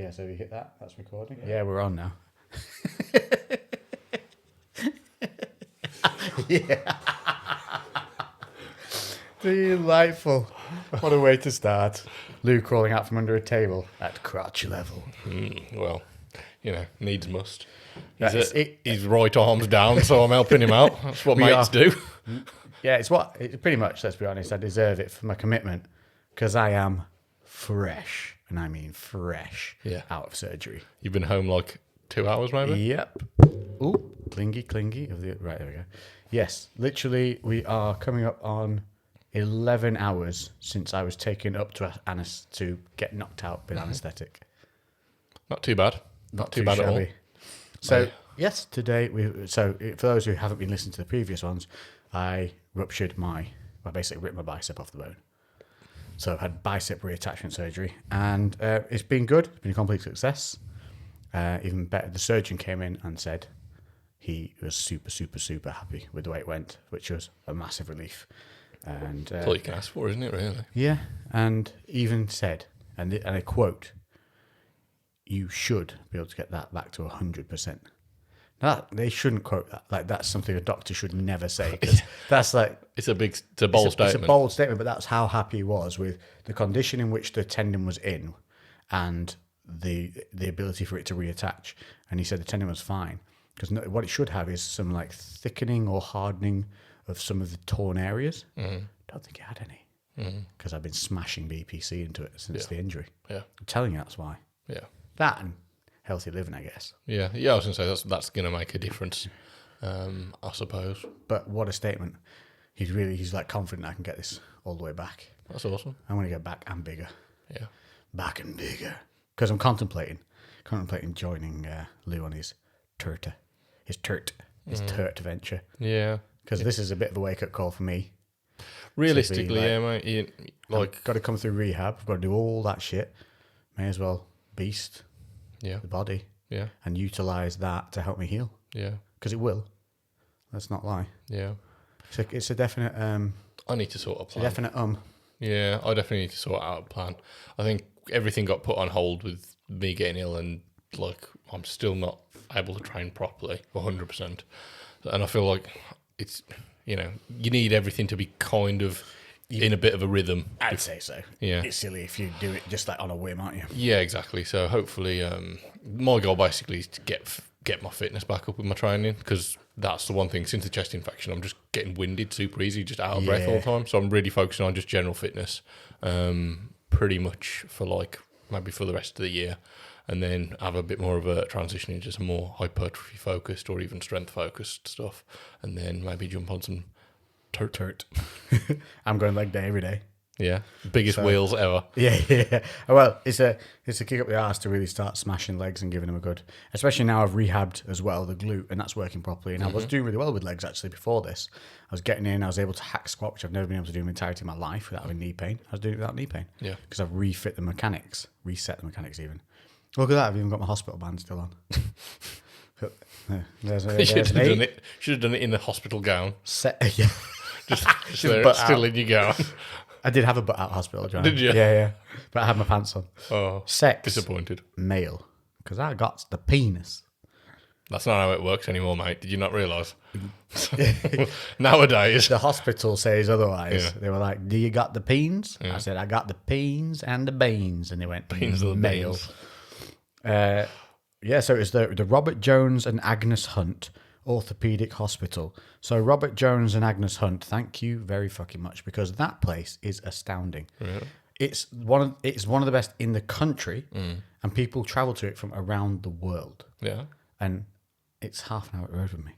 Yeah, so you hit that. That's recording. Yeah, we're on now. Yeah. Delightful. What a way to start. Lou crawling out from under a table at crotch level. Well, needs must. He's right arm's down, so I'm helping him out. That's what mates do. Yeah, it's pretty much, let's be honest, I deserve it for my commitment because I am fresh, and I mean fresh, out of surgery. You've been home like 2 hours, maybe? Yep. Ooh, clingy. Right, there we go. Yes, literally, we are coming up on 11 hours since I was taken up to get knocked out with anaesthetic. Not too bad. Not too bad shabby. At all. So, yes, today, for those who haven't been listening to the previous ones, I basically ripped my bicep off the bone. So I've had bicep reattachment surgery, and it's been good. It's been a complete success. Even better, the surgeon came in and said he was super, super, super happy with the way it went, which was a massive relief. And that's all you can ask for, isn't it, really? Yeah, and even said, and I quote, "You should be able to get that back to 100%. They shouldn't quote that. Like, that's something a doctor should never say, because that's like... It's a bold statement. It's a bold statement, but that's how happy he was with the condition in which the tendon was in and the ability for it to reattach. And he said the tendon was fine, because what it should have is some like thickening or hardening of some of the torn areas. Don't think it had any, because I've been smashing BPC into it since the injury. Yeah, I'm telling you, that's why. Yeah, that and healthy living, I guess. Yeah. I was gonna say that's gonna make a difference, I suppose. But what a statement! He's like confident I can get this all the way back. That's awesome. I'm gonna get back and bigger. Yeah, back and bigger. Because I'm contemplating joining Lou on his turt venture. Yeah, because this is a bit of a wake up call for me. Realistically, mate. I've got to come through rehab. I've got to do all that shit. May as well beast the body. Yeah, and utilize that to help me heal. Yeah, because it will. Let's not lie. Yeah, it's a definite. I need to sort a plan. It's a definite. Yeah, I definitely need to sort out a plan. I think everything got put on hold with me getting ill, and like I'm still not able to train properly 100%. And I feel like it's you need everything to be kind of in a bit of a rhythm. I'd say so. Yeah, it's silly if you do it just like on a whim, aren't you? Yeah, exactly. So hopefully, my goal basically is to get my fitness back up with my training, because that's the one thing. Since the chest infection, I'm just getting winded super easy, just out of breath all the time. So I'm really focusing on just general fitness, pretty much for maybe for the rest of the year, and then have a bit more of a transition into some more hypertrophy focused or even strength focused stuff, and then maybe jump on some turt. I'm going leg day every day. Yeah, biggest wheels ever. Yeah. Well, it's a kick up the arse to really start smashing legs and giving them a good. Especially now I've rehabbed as well the glute, and that's working properly. And I was doing really well with legs actually before this. I was getting in. I was able to hack squat, which I've never been able to do in the entirety of my life without having knee pain. I was doing it without knee pain. Yeah, because I've reset the mechanics even. Look at that! I've even got my hospital band still on. Should have done it in the hospital gown. Yeah. just there, still in your gown. I did have a butt out hospital, John. Did you? Yeah. But I had my pants on. Oh, sex. Disappointed. Male. Because I got the penis. That's not how it works anymore, mate. Did you not realise? Nowadays. The hospital says otherwise. Yeah. They were like, do you got the peens? Yeah. I said, I got the peens and the beans. And they went, peens or the male. So it was the Robert Jones and Agnes Hunt Orthopedic Hospital. So Robert Jones and Agnes Hunt, thank you very fucking much, because that place is astounding. Really? It's one of the best in the country, and people travel to it from around the world. Yeah, and it's half an hour road from me.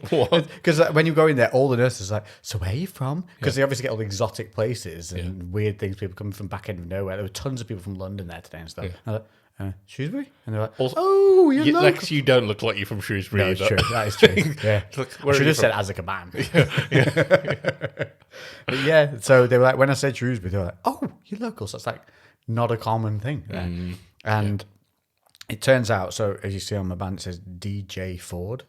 What? Because when you go in there, all the nurses are like, "So where are you from?" Because they obviously get all the exotic places and weird things. People coming from back end of nowhere. There were tons of people from London there today and stuff. Yeah. And Shrewsbury? And they're like, also, you're local. Lex, you don't look like you're from Shrewsbury. No, it's true. That is true. Yeah. I should have said Azkaban. Yeah. So they were like, when I said Shrewsbury, they were like, oh, you're local. So it's like not a common thing. And it turns out, so as you see on my band, it says DJ Ford.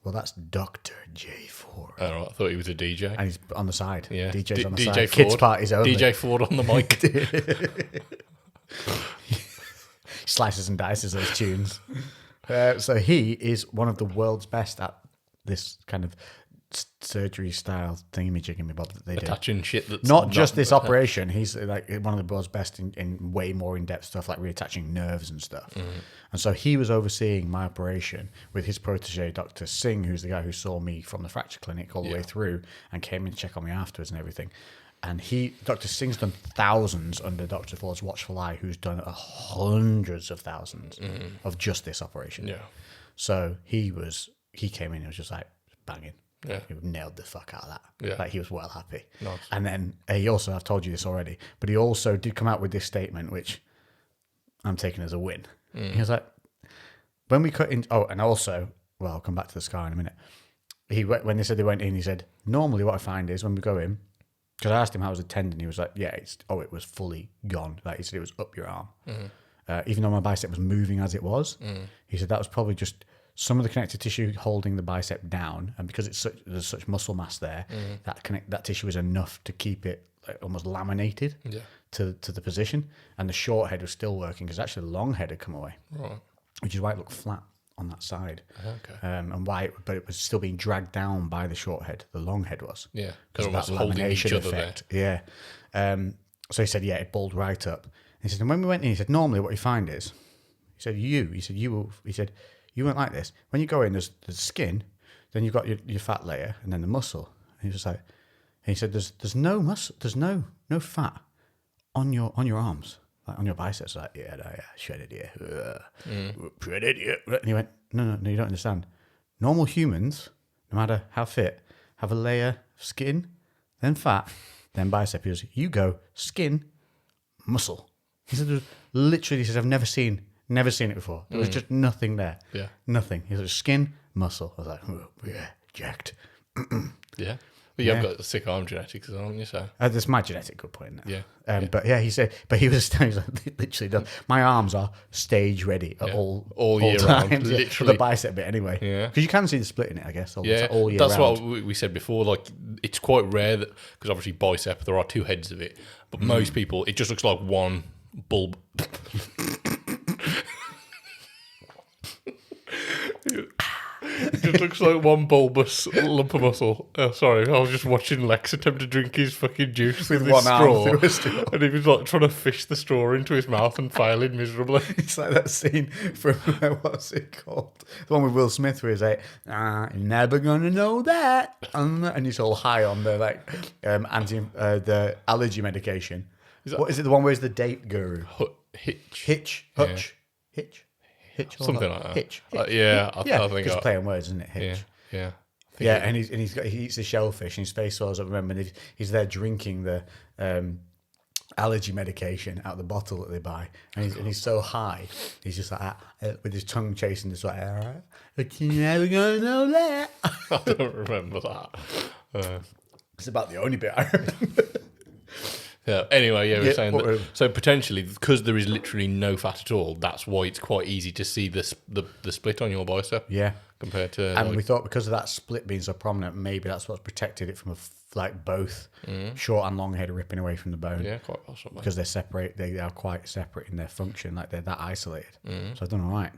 Well, that's Dr. J. Ford. Oh, right. I thought he was a DJ. And he's on the side. Yeah. DJ's on the DJ side. Ford. Kids parties only. DJ Ford on the mic. Slices and dices those tunes. So he is one of the world's best at this kind of surgery style thingamajiggy bob that they do. Attaching shit that's Not just this operation. He's like one of the world's best in way more in-depth stuff like reattaching nerves and stuff. And so he was overseeing my operation with his protege, Dr. Singh, who's the guy who saw me from the fracture clinic all the way through and came in to check on me afterwards and everything. And Dr. Singh's done thousands under Dr. Ford's watchful eye, who's done hundreds of thousands of just this operation. Yeah. So he came in and was just like banging. Yeah. He nailed the fuck out of that. Yeah. Like he was well happy. Nice. And then he also, I've told you this already, but he also did come out with this statement, which I'm taking as a win. He was like, when we cut in, and also, well, I'll come back to the scar in a minute. When they said they went in, he said, normally what I find is when we go in, because I asked him how was the tendon, he was like, yeah, it was fully gone. Like he said, it was up your arm. Even though my bicep was moving as it was, he said that was probably just some of the connective tissue holding the bicep down, and because there's such muscle mass there, that tissue is enough to keep it like almost laminated to the position, and the short head was still working because actually the long head had come away, which is why it looked flat on that side, and but it was still being dragged down by the short head. The long head was, because of that lamination effect. Yeah. So he said, yeah, it balled right up. And he said, and when we went in, he said, normally what you find is, he said, you weren't like this. When you go in, there's skin, then you've got your fat layer, and then the muscle. And he was like, he said, there's no muscle, there's no fat on your arms, like on your biceps. Like, yeah, shredded here, shredded here. And he went, no, you don't understand. Normal humans, no matter how fit, have a layer of skin, then fat, then bicep. He goes, you go skin, muscle. He said, literally, he says, I've never seen it before. There was just nothing there. Yeah. Nothing. He said, skin, muscle. I was like, oh, yeah, jacked. Yeah. But you've got sick arm genetics, haven't you? So that's my genetic good point. Yeah. But yeah, he said, but he was like, literally done. My arms are stage ready at all year times, round, literally. For the bicep bit anyway. Yeah. Because you can see the split in it, I guess. All year that's round. what we said before. Like, it's quite rare that, because obviously bicep, there are two heads of it, but most people, it just looks like one bulb. It just looks like one bulbous lump of muscle. Oh, sorry, I was just watching Lex attempt to drink his fucking juice with one straw, arm through a straw. And he was like trying to fish the straw into his mouth and failing miserably. It's like that scene from what's it called? The one with Will Smith where he's like, "You're never gonna know that," and he's all high on the the allergy medication. What is it? The one where he's the date guru? Hitch. Something like that. Hitch. I think just playing words, isn't it? Hitch. Yeah. And he eats the shellfish and his face swells up. Remember, and he's there drinking the allergy medication out of the bottle that they buy, and he's so high, he's just like with his tongue chasing this like, all right, but you're never gonna know that. I don't remember that. It's about the only bit I remember. Yeah. Anyway, we're saying that. So potentially, because there is literally no fat at all, that's why it's quite easy to see the split on your bicep. Yeah. Compared to, and we thought because of that split being so prominent, maybe that's what's protected it from both short and long head ripping away from the bone. Yeah, quite possibly. Because they're separate, they are quite separate in their function, like they're that isolated. So I've done all right.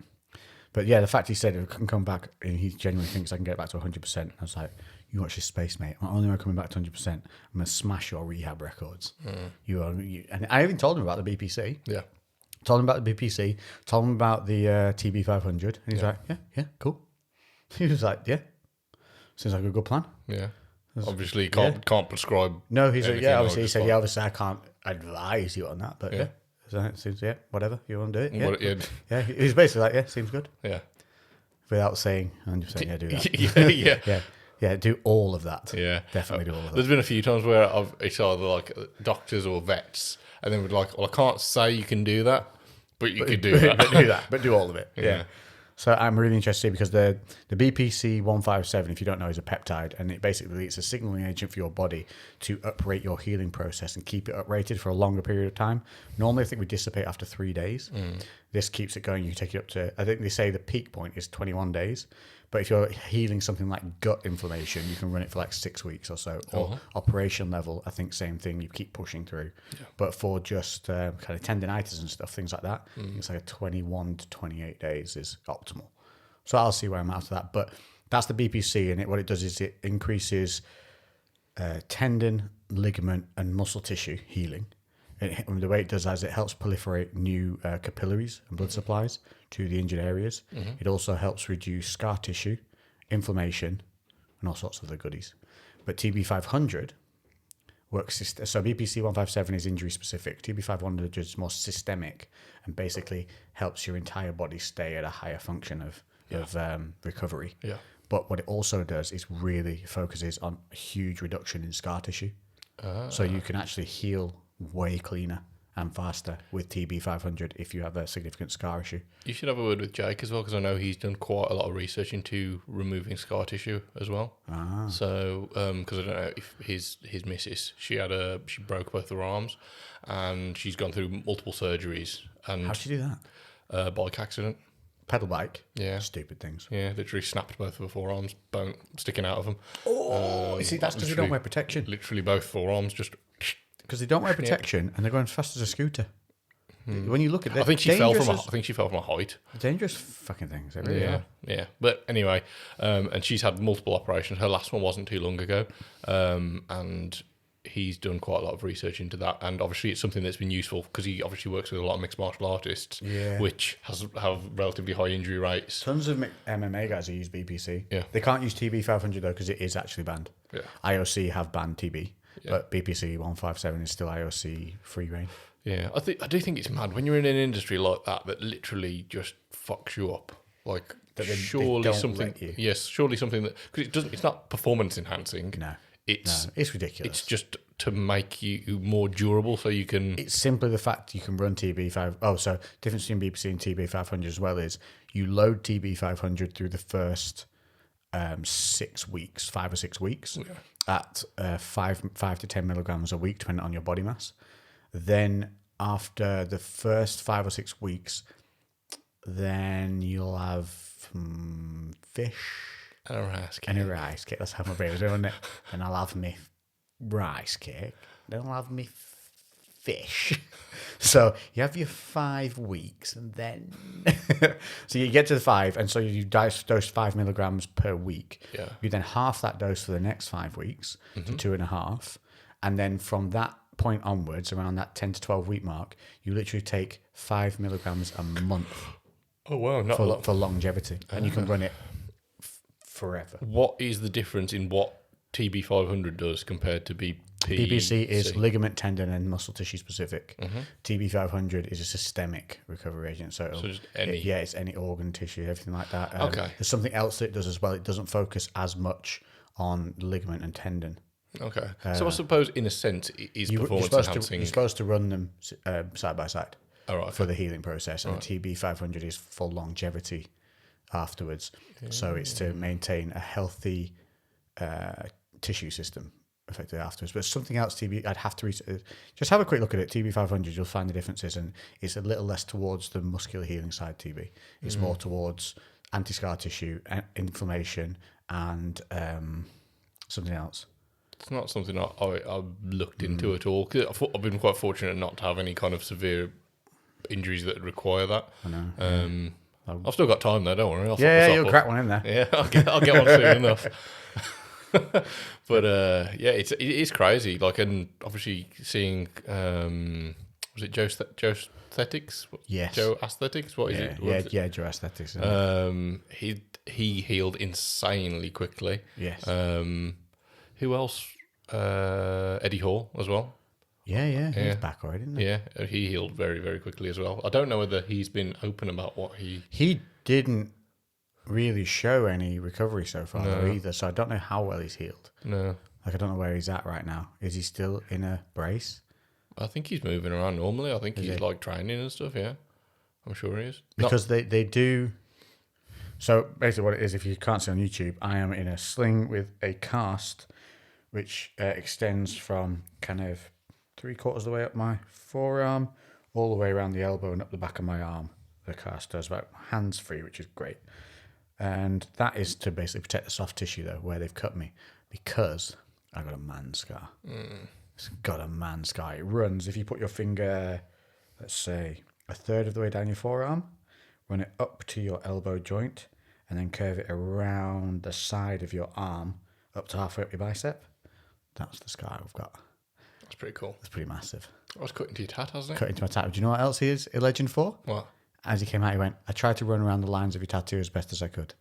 But yeah, the fact he said it can come back, and he genuinely thinks I can get back to 100%. I was like, you watch this space, mate. I'm only coming back to 100%. I'm going to smash your rehab records. And I even told him about the BPC. Yeah. Told him about the BPC. Told him about the TB500. And he's like, yeah, cool. He was like, yeah, seems like a good plan. Yeah. Obviously, can't prescribe. No, he's like, obviously, he said, obviously, I can't advise you on that, but yeah. So it seems, whatever, you want to do it. Yeah. He was basically like, seems good. Yeah. Without saying 100%, do that. Yeah, do all of that. Yeah. Definitely do all of that. There's been a few times where it's either like doctors or vets, and then we're like, well, I can't say you can do that, but you could do that. But do all of it. Yeah. So I'm really interested because the BPC 157, if you don't know, is a peptide, and it's a signaling agent for your body to uprate your healing process and keep it uprated for a longer period of time. Normally, I think we dissipate after 3 days. This keeps it going. You take it up to, I think they say the peak point is 21 days. But if you're healing something like gut inflammation, you can run it for like 6 weeks or so. Or operation level, I think same thing. You keep pushing through. Yeah. But for just kind of tendinitis and stuff, things like that, it's like a 21 to 28 days is optimal. So I'll see where I'm at after that. But that's the BPC, and what it does is it increases tendon, ligament, and muscle tissue healing. And the way it does that is it helps proliferate new capillaries and blood supplies to the injured areas. It also helps reduce scar tissue, inflammation, and all sorts of other goodies. But TB500 works, so BPC 157 is injury specific. TB500 is more systemic and basically helps your entire body stay at a higher function of recovery. Yeah. But what it also does is really focuses on a huge reduction in scar tissue. So you can actually heal way cleaner and faster with TB500 if you have a significant scar issue. You should have a word with Jake as well, because I know he's done quite a lot of research into removing scar tissue as well. So, because I don't know if his missus, she broke both her arms, and she's gone through multiple surgeries. And how'd she do that? Bike accident. Pedal bike? Yeah. Stupid things. Yeah, literally snapped both of her forearms, bone sticking out of them. You see, that's because they don't wear protection. Literally both forearms just... Because they don't wear protection and they're going as fast as a scooter. When you look at it, I think she fell from a height. Dangerous fucking things. They really are. Yeah. But anyway, and she's had multiple operations. Her last one wasn't too long ago, and he's done quite a lot of research into that. And obviously, it's something that's been useful because he obviously works with a lot of mixed martial artists, which have relatively high injury rates. Tons of MMA guys who use BPC. Yeah. They can't use TB500 though because it is actually banned. Yeah. IOC have banned TB. Yeah. But BPC 157 is still IOC free reign. Yeah, I do think it's mad when you're in an industry like that literally just fucks you up. Like surely something that, because it's not performance enhancing. No, it's ridiculous. It's just to make you more durable, so you can. It's simply the fact you can run TB5. Oh, so difference between BPC and TB500 as well is you load TB500 through the first 6 weeks, 5 or 6 weeks. Yeah. At 5 to 10 milligrams a week, depending on your body mass. Then after the first 5 or 6 weeks, then you'll have fish and a rice cake. And a rice cake. That's how my brain was doing it. And I'll have me rice cake. Then I'll have me fish. So you have your 5 weeks, and then so you get to the 5, and so you dose 5 milligrams per week. Yeah. You then half that dose for the next 5 weeks to 2.5, and then from that point onwards, around that 10 to 12 week mark, you literally take 5 milligrams a month. Oh wow! Not for longevity, and you can run it forever. What is the difference in what TB500 does compared to BPC? BPC is ligament, tendon, and muscle tissue specific. TB500 is a systemic recovery agent. So just any... it's any organ, tissue, everything like that. Okay. There's something else that it does as well. It doesn't focus as much on ligament and tendon. Okay. So I suppose, in a sense, it is performance enhancing. You're supposed to run them side by side for the healing process. And the TB500 is for longevity afterwards. Yeah. So it's to maintain a healthy tissue system effectively afterwards. But something else, I'd have to just have a quick look at it. TB500, you'll find the differences, and it's a little less towards the muscular healing side. TB, it's more towards anti-scar tissue, inflammation, and something else. It's not something I've looked into at all. I've been quite fortunate not to have any kind of severe injuries that require that. I know. I've still got time though, don't worry. You'll crack one in there. Yeah, I'll get one soon enough. But it is crazy. Like, and obviously seeing was it Joe Aesthetics? Yes. Joe Aesthetics. What is it? Yeah, Joe Aesthetics. He healed insanely quickly. Yes. Who else? Eddie Hall as well. Yeah, he's back already, isn't he? Yeah, he healed very, very quickly as well. I don't know whether he's been open about what he didn't really show any recovery so far though, either, so I don't know how well he's healed. No. Like, I don't know where he's at right now. Is he still in a brace? I think he's moving around normally. I think he's like training and stuff, yeah. I'm sure he is. Because they do... So basically what it is, if you can't see on YouTube, I am in a sling with a cast which extends from kind of 3/4 of the way up my forearm, all the way around the elbow and up the back of my arm. the cast does about hands-free, which is great. And that is to basically protect the soft tissue, though, where they've cut me, because I got a man scar. It's got a man scar. It runs, if you put your finger, let's say, a third of the way down your forearm, run it up to your elbow joint, and then curve it around the side of your arm up to halfway up your bicep. That's the scar I've got. That's pretty cool. It's pretty massive. I was cut into your tat, hasn't it? Cut into my tattoo. Do you know what else he is a legend for? What? As he came out, he went, I tried to run around the lines of your tattoo as best as I could.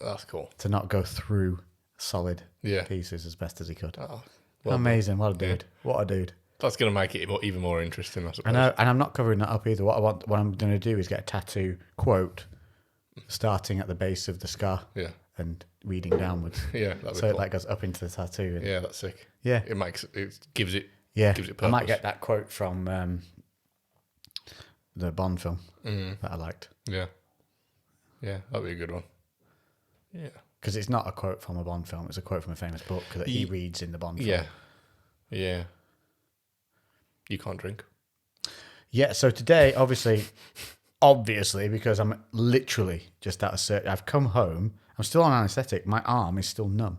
That's cool. To not go through solid pieces as best as he could. Oh, amazing. What a dude. What a dude. That's going to make it even more interesting, I suppose. I know, and I'm not covering that up either. What I'm going to do is get a tattoo quote starting at the base of the scar and reading downwards. Yeah, that'd be so cool. it goes up into the tattoo. Yeah, that's sick. Yeah. It gives it purpose. I might get that quote from the Bond film that I liked. Yeah. Yeah, that'd be a good one. Yeah. Because it's not a quote from a Bond film, it's a quote from a famous book that he reads in the Bond film. Yeah. Yeah. You can't drink. Yeah, so today, obviously, because I'm literally just out of surgery, I've come home, I'm still on anaesthetic, my arm is still numb.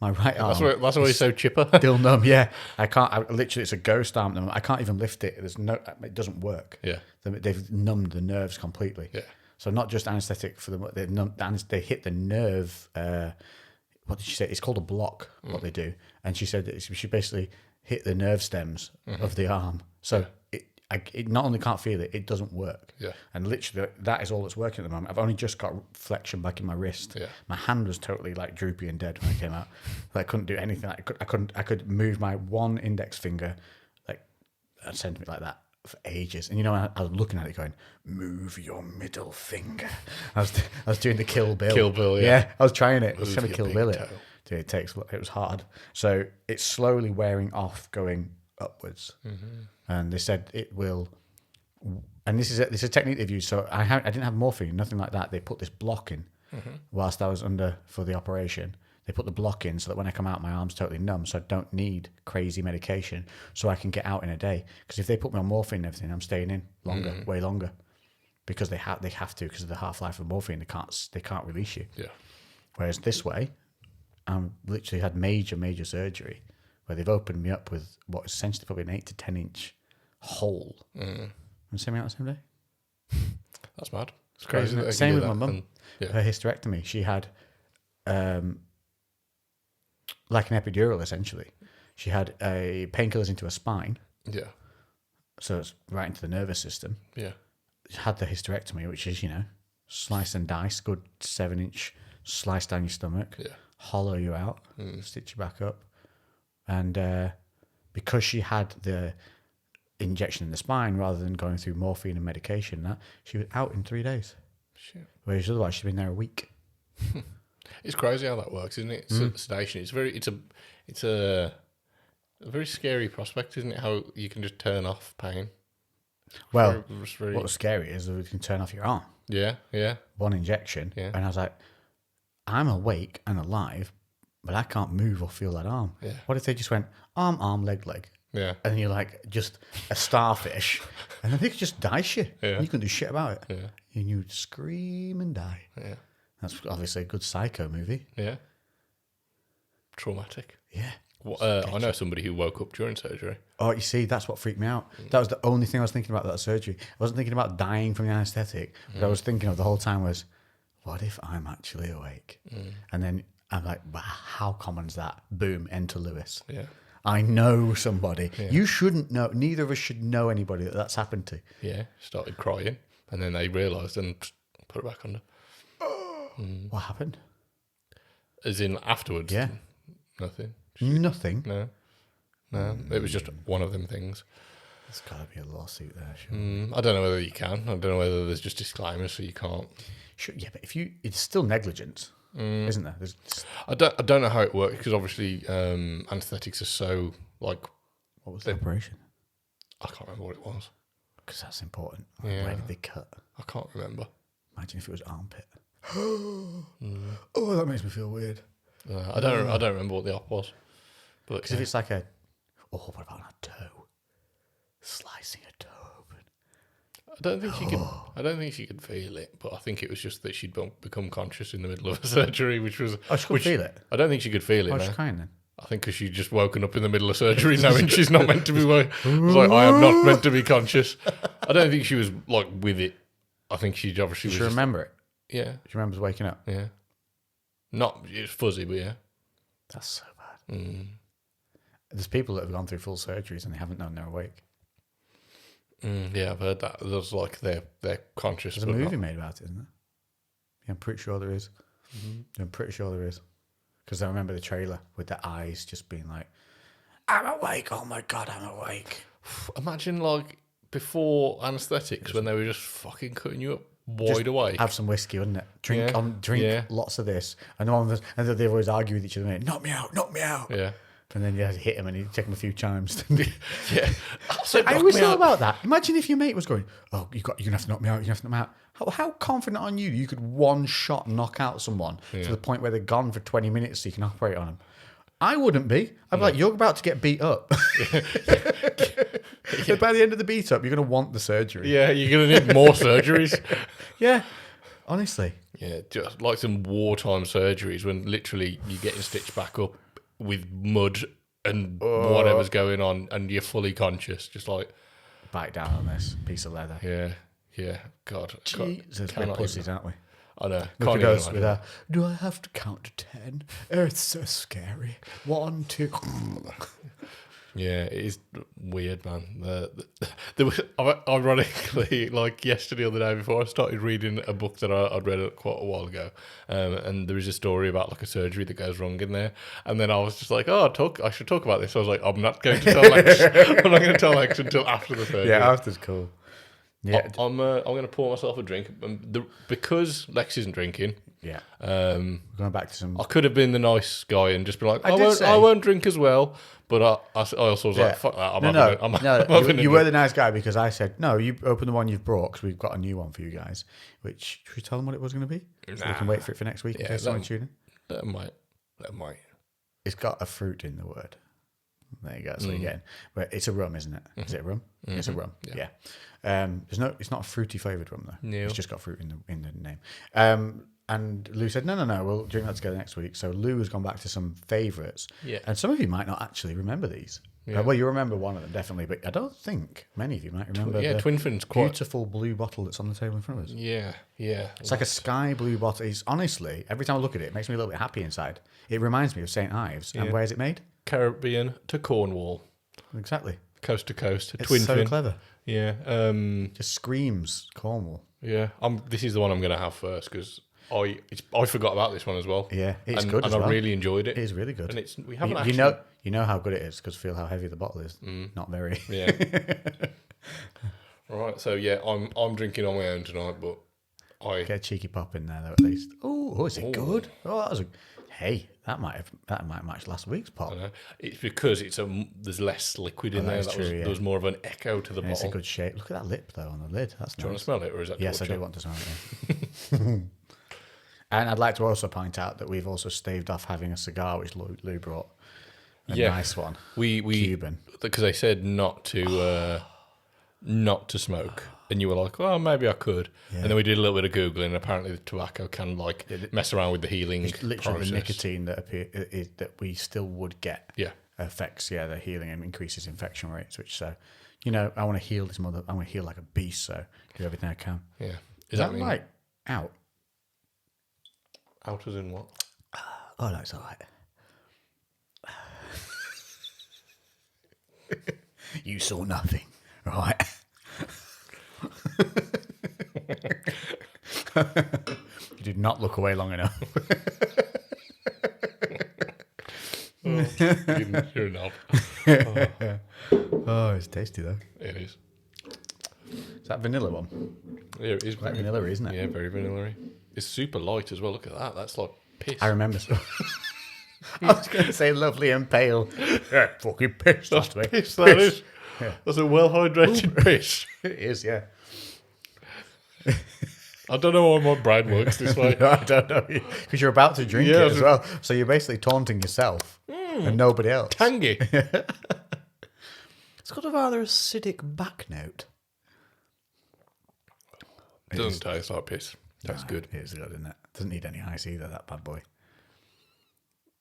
My right arm. That's why he's so chipper. Still numb, yeah. Literally, it's a ghost arm. I can't even lift it. It doesn't work. Yeah. They've numbed the nerves completely. Yeah. So not just anaesthetic for they hit the nerve. What did she say? It's called a block. What they do, and she said that she basically hit the nerve stems of the arm. So it not only can't feel it, it doesn't work. Yeah. And literally, that is all that's working at the moment. I've only just got flexion back in my wrist. Yeah. My hand was totally like droopy and dead when I came out. I couldn't do anything. I could move my one index finger like a centimetre like that for ages. And I was looking at it going, move your middle finger. I was doing the Kill Bill. Kill Bill, yeah. I was trying it. I was Move trying to your Kill Bill big it. toe. Dude, it was hard. So it's slowly wearing off, going upwards. And they said it will. And this is a technique they've used. So I didn't have morphine, nothing like that. They put this block in whilst I was under for the operation. They put the block in so that when I come out, my arm's totally numb, so I don't need crazy medication, so I can get out in a day. Because if they put me on morphine and everything, I'm staying in longer, way longer, because they have to because of the half-life of morphine. They can't release you. Yeah. Whereas this way, I'm literally had major surgery where they've opened me up with what is essentially probably an 8 to 10 inch hole. And same out the same day. That's mad. It's Crazy. crazy. Same with my mum. Her hysterectomy. She had like an epidural, essentially. She had painkillers into her spine. Yeah. So it's right into the nervous system. Yeah. She had the hysterectomy, which is, slice and dice, good 7-inch slice down your stomach, hollow you out, stitch you back up. And because she had the injection in the spine rather than going through morphine and medication, she was out in 3 days. Shit. Whereas otherwise she'd been there a week. It's crazy how that works, isn't it? Sedation. It's a very scary prospect, isn't it? How you can just turn off pain. Well, what was scary is that you can turn off your arm. Yeah, yeah. One injection. Yeah. And I was like, I'm awake and alive, but I can't move or feel that arm. Yeah. What if they just went arm, leg? Yeah. And you're like just a starfish, and then they could just dice you. Yeah. And you couldn't do shit about it. Yeah. And you'd scream and die. Yeah. That's obviously a good psycho movie. Yeah. Traumatic. Yeah. I know somebody who woke up during surgery. Oh, you see, that's what freaked me out. That was the only thing I was thinking about that surgery. I wasn't thinking about dying from the anaesthetic. What I was thinking of the whole time was, what if I'm actually awake? And then I'm like, wow, how common is that? Boom, enter Lewis. Yeah. I know somebody. Yeah. You shouldn't know. Neither of us should know anybody that's happened to. Yeah. Started crying. And then they realised and put it back under. What happened? As in afterwards? Yeah. Nothing. Nothing? No. It was just one of them things. There's got to be a lawsuit there, sure. I don't know whether you can. I don't know whether there's just disclaimers so you can't. Sure, yeah, but it's still negligence, isn't there? I don't know how it works because obviously anaesthetics are so like. What was the operation? I can't remember what it was. Because that's important. Yeah. Where did they cut? I can't remember. Imagine if it was armpit. Oh, that makes me feel weird. I don't remember what the op was. But because if it's like what about a toe? Slicing a toe open. I don't think she could. I don't think she could feel it, but I think it was just that she'd become conscious in the middle of a surgery, which was. Oh, she could feel it. I don't think she could feel it. Oh, No. she's crying then. I think because she'd just woken up in the middle of surgery, knowing she's not meant to be. I was like, I am not meant to be conscious. I don't think she was like with it. I think she obviously. Does she remember it? Yeah, She remembers waking up. yeah. Not it's fuzzy, but yeah. That's so bad. There's people that have gone through full surgeries and they haven't known they're awake. Yeah, I've heard that. There's like they're conscious. There's a movie made about it, isn't there? Yeah, I'm pretty sure there is. I'm pretty sure there is. Because I remember the trailer with the eyes just being like, I'm awake. Oh my God, I'm awake. Imagine like before anaesthetics when they were just fucking cutting you up wide awake. Have some whiskey, wouldn't it? Drink lots of this. And and they always argue with each other, knock me out, knock me out. Yeah. And then you had to hit him and you take him a few times. Yeah. I always thought about that. Imagine if your mate was going, oh, you're going to have to knock me out, you have to knock me out. How confident are you could one shot knock out someone to the point where they're gone for 20 minutes so you can operate on them? I wouldn't be. I'd be like, you're about to get beat up. So by the end of the beat up, you're going to want the surgery. Yeah, you're going to need more surgeries. Yeah, honestly. Yeah, just like some wartime surgeries when literally you're getting stitched back up with mud and whatever's going on and you're fully conscious. Just like... Bite down on this piece of leather. Yeah. God. Jesus, we're pussies, aren't we? I know. Look at us with our, do I have to count to 10? Oh, it's so scary. 1, 2... Yeah, it is weird, man. There was, ironically, like yesterday or the day before, I started reading a book that I'd read quite a while ago, and there was a story about like a surgery that goes wrong in there, and then I was just like, I should talk about this. I was like, I'm not going to tell Lex. I'm not going to tell Lex until after the surgery. Yeah, after's cool. Yeah, I'm going to pour myself a drink because Lex isn't drinking. Yeah, going back to some. I could have been the nice guy and just been like, I won't drink as well. But I also was like, fuck that. You were the nice guy because I said, no, you open the one you've brought because we've got a new one for you guys. Which, should we tell them what it was going to be? So we can wait for it for next week in case someone tune in. That might. It's got a fruit in the word. There you go. That's what you're getting. But it's a rum, isn't it? Is it a rum? It's a rum. Yeah. It's not a fruity flavoured rum though. No. It's just got fruit in the name. And Lou said, no, we'll drink that together next week. So Lou has gone back to some favourites. Yeah. And some of you might not actually remember these. Yeah. Well, you remember one of them, definitely. But I don't think many of you might remember the Twin Fin's beautiful blue bottle that's on the table in front of us. Yeah. It's like a sky blue bottle. It's honestly, every time I look at it, it makes me a little bit happy inside. It reminds me of St. Ives. And where is it made? Caribbean to Cornwall. Exactly. Coast to coast. It's Twin so Fin. clever. Yeah. Just screams Cornwall. Yeah. This is the one I'm going to have first because I forgot about this one as well. Yeah, it's good as well. And I really enjoyed it. It is really good. And we haven't you know how good it is because feel how heavy the bottle is. Not very. Yeah. Right. So yeah, I'm drinking on my own tonight, but get a cheeky pop in there though at least. Oh, is it good? Oh, that was that might match last week's pop. I know. It's because there's less liquid in there. There was more of an echo to the bottle. It's a good shape. Look at that lip though on the lid. That's nice. Do you want to smell it, or is that? Yes, I do want to smell it. And I'd like to also point out that we've also staved off having a cigar, which Lou brought. A nice one. We Cuban. Because they said not to smoke, and you were like, well, maybe I could. Yeah. And then we did a little bit of Googling, and apparently the tobacco can mess around with the healing it's literally process. The nicotine that we still would get affects the healing and increases infection rates, which I want to heal this I want to heal like a beast, so do everything I can. Yeah. Is that like out? Out as in what? Oh, no, it's all right. You saw nothing, right? You did not look away long enough. You didn't hear enough. Oh, it's tasty though. It is. Is that vanilla one? Yeah, it is. Quite vanilla, isn't it? Yeah, very vanilla-y. It's super light as well. Look at that. That's like piss. I remember. I was going to say lovely and pale. Yeah, fucking piss. That's piss, that is. Yeah. That's a well-hydrated piss. It is, yeah. I don't know why my brain works this way. No, I don't know. Because you're about to drink it as well. So you're basically taunting yourself and nobody else. Tangy. It's got a rather acidic back note. It doesn't taste like piss. Tastes good. It is good, isn't it? Doesn't need any ice either, that bad boy.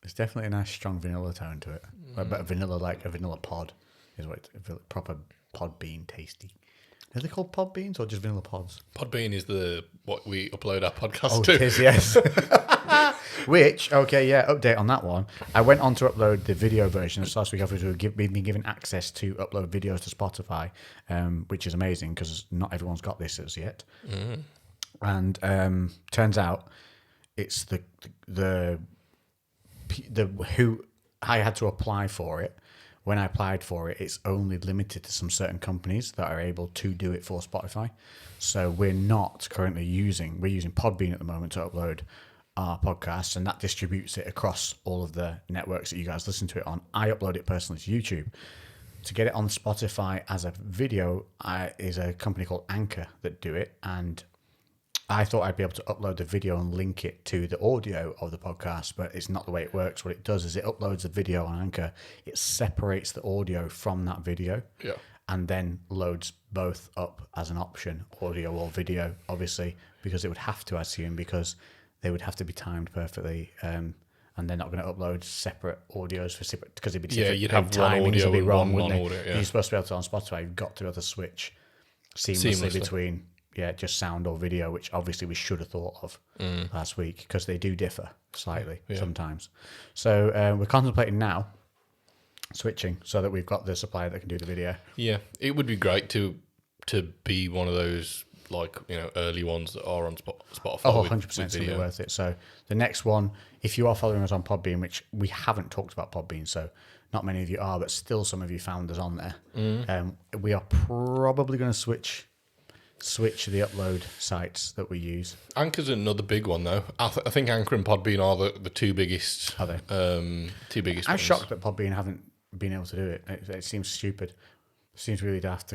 There's definitely a nice strong vanilla tone to it. But a vanilla, like a vanilla pod, is what it's proper pod bean tasty. Are they called pod beans or just vanilla pods? Podbean is what we upload our podcast Oh, to. it is, yes. Update on that one. I went on to upload the video version. So last week we've been given access to upload videos to Spotify, which is amazing because not everyone's got this as yet. And turns out it's the who I had to apply for it. When I applied for it, it's only limited to some certain companies that are able to do it for Spotify. So we're not currently using Podbean at the moment to upload our podcast, and that distributes it across all of the networks that you guys listen to it on. I upload it personally to YouTube. To get it on Spotify as a video is a company called Anchor that do it, and I thought I'd be able to upload the video and link it to the audio of the podcast, but it's not the way it works. What it does is it uploads the video on Anchor, it separates the audio from that video, and then loads both up as an option, audio or video, obviously, because it would have to, I assume, because they would have to be timed perfectly, and they're not going to upload separate audios for separate, because it'd be different. You'd have one audio would be and wrong, one wouldn't non-audio. they? You're supposed to be able to on Spotify. You've got to be able to switch seamlessly. Between just sound or video, which obviously we should have thought of last week because they do differ slightly sometimes. So we're contemplating now switching so that we've got the supplier that can do the video. Yeah, it would be great to be one of those early ones that are on Spotify. Oh, 100% it's going to be worth it. So the next one, if you are following us on Podbean, which we haven't talked about Podbean, so not many of you are, but still some of you found us on there. We are probably going to switch the upload sites that we use. Anchor's another big one, though. I think Anchor and Podbean are the two biggest. Are they? Two biggest. I'm shocked that Podbean haven't been able to do it. It seems stupid. It seems really daft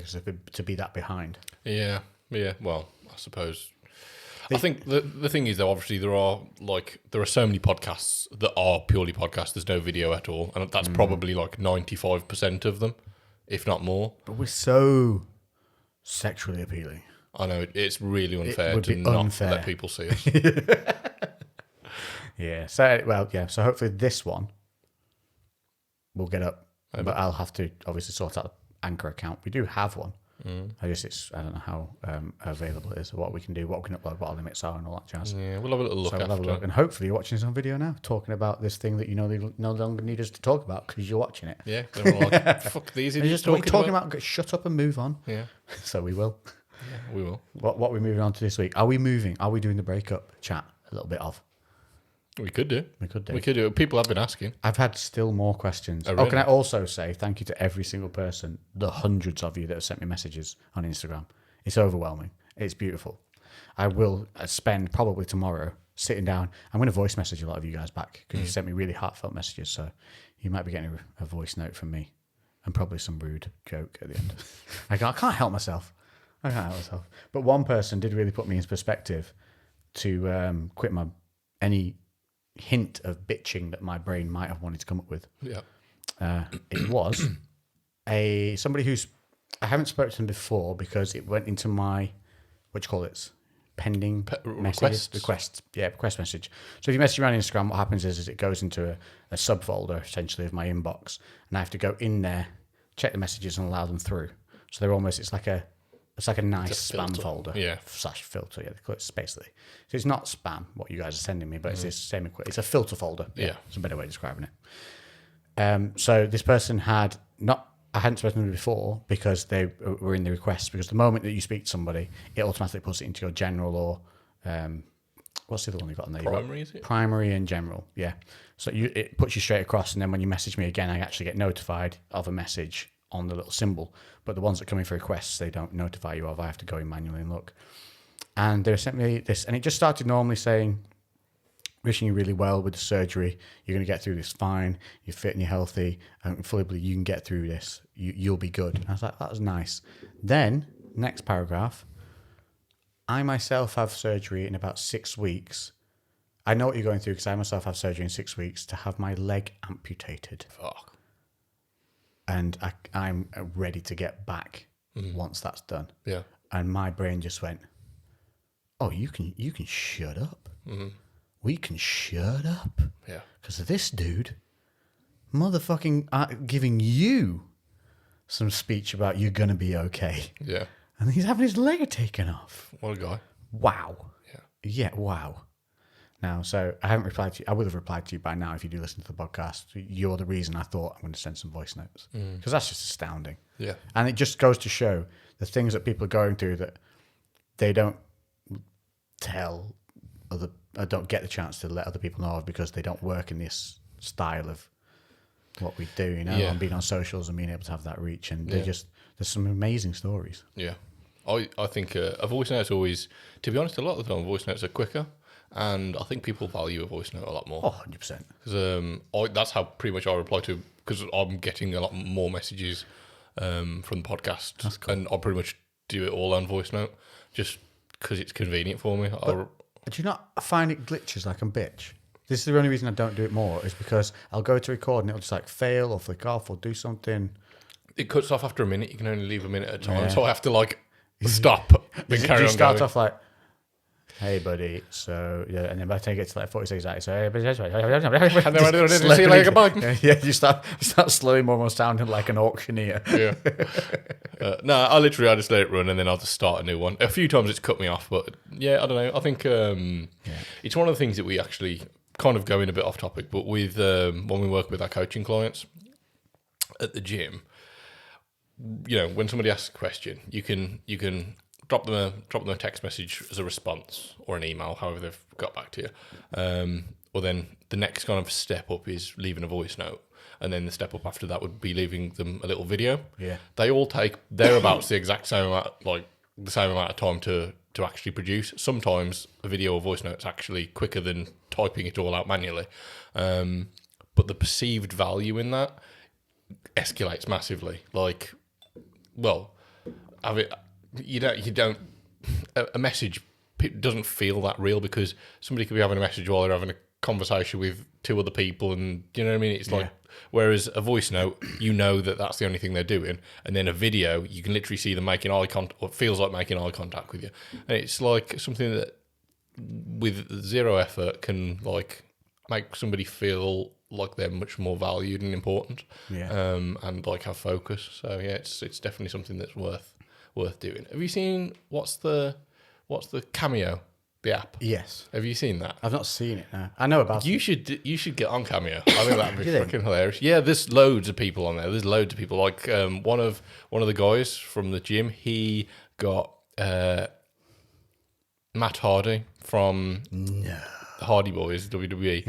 to be that behind. Yeah. Well, I suppose. I think the thing is, though, obviously there are so many podcasts that are purely podcasts. There's no video at all, and that's probably 95% of them, if not more. But we're so sexually appealing. I know it's really unfair to not let people see us. So hopefully this one will get up, but I'll have to obviously sort out the Anchor account. We do have one. I don't know how available it is, or what we can do, what we can upload, what our limits are, and all that jazz. Yeah, we'll have a little look. We'll have a look, and hopefully you're watching this on video now, talking about this thing that you no longer need us to talk about because you're watching it. Yeah, fuck these idiots talking about. Shut up and move on. Yeah, so we will. Yeah, we will. What are we moving on to this week? Are we moving? Are we doing the breakup chat a little bit of? We could do. People have been asking. I've had still more questions. Oh, really? Can I also say thank you to every single person, the hundreds of you that have sent me messages on Instagram. It's overwhelming. It's beautiful. I will spend probably tomorrow sitting down. I'm going to voice message a lot of you guys back because you sent me really heartfelt messages. So you might be getting a voice note from me and probably some rude joke at the end. I can't help myself. But one person did really put me in perspective to quit any hint of bitching that my brain might have wanted to come up with. Yeah. It was somebody who's, I haven't spoken to him before because it went into my, pending request message. So if you message me on Instagram, what happens is it goes into a subfolder essentially of my inbox, and I have to go in there, check the messages and allow them through. So they're almost, it's like a nice spam folder. Yeah. / filter. Yeah, it's basically. So it's not spam, what you guys are sending me, but it's this same. It's a filter folder. Yeah. It's a better way of describing it. So this person I hadn't spoken to them before because they were in the request, because the moment that you speak to somebody, it automatically puts it into your general or, what's the other one you've got on there? Primary, is it? Primary and general, yeah. So it puts you straight across, and then when you message me again, I actually get notified of a message on the little symbol, but the ones that come in for requests, they don't notify you of. I have to go in manually and look. And they sent me this, and it just started normally saying, wishing you really well with the surgery. You're going to get through this fine. You're fit and you're healthy. And fully believe you can get through this. You'll be good. And I was like, that was nice. Then, next paragraph, I myself have surgery in about 6 weeks. I know what you're going through because I myself have surgery in 6 weeks to have my leg amputated. Fuck. And I'm ready to get back once that's done. Yeah. And my brain just went, oh, you can shut up. Mm-hmm. We can shut up. Yeah. Because this dude, motherfucking giving you some speech about you're going to be okay. Yeah. And he's having his leg taken off. What a guy. Wow. Yeah. Yeah, wow. Now, so I haven't replied to you. I would have replied to you by now if you do listen to the podcast. You're the reason I thought I'm going to send some voice notes. Because that's just astounding. Yeah. And it just goes to show the things that people are going through that they don't tell other, or don't get the chance to let other people know of because they don't work in this style of what we do, and being on socials and being able to have that reach. And there's some amazing stories. Yeah. I think a voice note's always, to be honest, a lot of the time voice notes are quicker. And I think people value a voice note a lot more. Oh, 100%. Because that's how pretty much I reply to, because I'm getting a lot more messages from the podcast. That's cool. And I pretty much do it all on voice note, just because it's convenient for me. Do you not find it glitches like a bitch? This is the only reason I don't do it more, is because I'll go to record and it'll just like fail or flick off or do something. It cuts off after a minute. You can only leave a minute at a time. So I have to like stop and carry on you start going. off like, hey buddy, so yeah, and then by the time you get to like 40 seconds out, so hey, See you later, bye. Yeah, you start slowing, almost sounding like an auctioneer. Yeah. No, I just let it run and then I'll just start a new one. A few times it's cut me off, but yeah, I don't know. I think it's one of the things that we actually kind of going a bit off topic, but with when we work with our coaching clients at the gym, when somebody asks a question, you can drop them a text message as a response or an email, however they've got back to you. Or then the next kind of step up is leaving a voice note. And then the step up after that would be leaving them a little video. Yeah. They all take thereabouts the exact same amount, like the same amount of time to actually produce. Sometimes a video or voice note is actually quicker than typing it all out manually. But the perceived value in that escalates massively. Like, well, you don't a message doesn't feel that real because somebody could be having a message while they're having a conversation with two other people, and you know what I mean. It's like, whereas a voice note, that's the only thing they're doing, and then a video, you can literally see them making eye contact, or it feels like making eye contact with you, and it's like something that with zero effort can like make somebody feel like they're much more valued and important, and like have focus. So yeah, it's definitely something that's worth doing. Have you seen what's the Cameo, the app? Yes. Have you seen that? I've not seen it. No. I know about you it. You should get on Cameo. I think that'd be freaking hilarious. Yeah, there's loads of people on there. There's loads of people. Like one of the guys from the gym, he got Matt Hardy from Hardy Boys, WWE,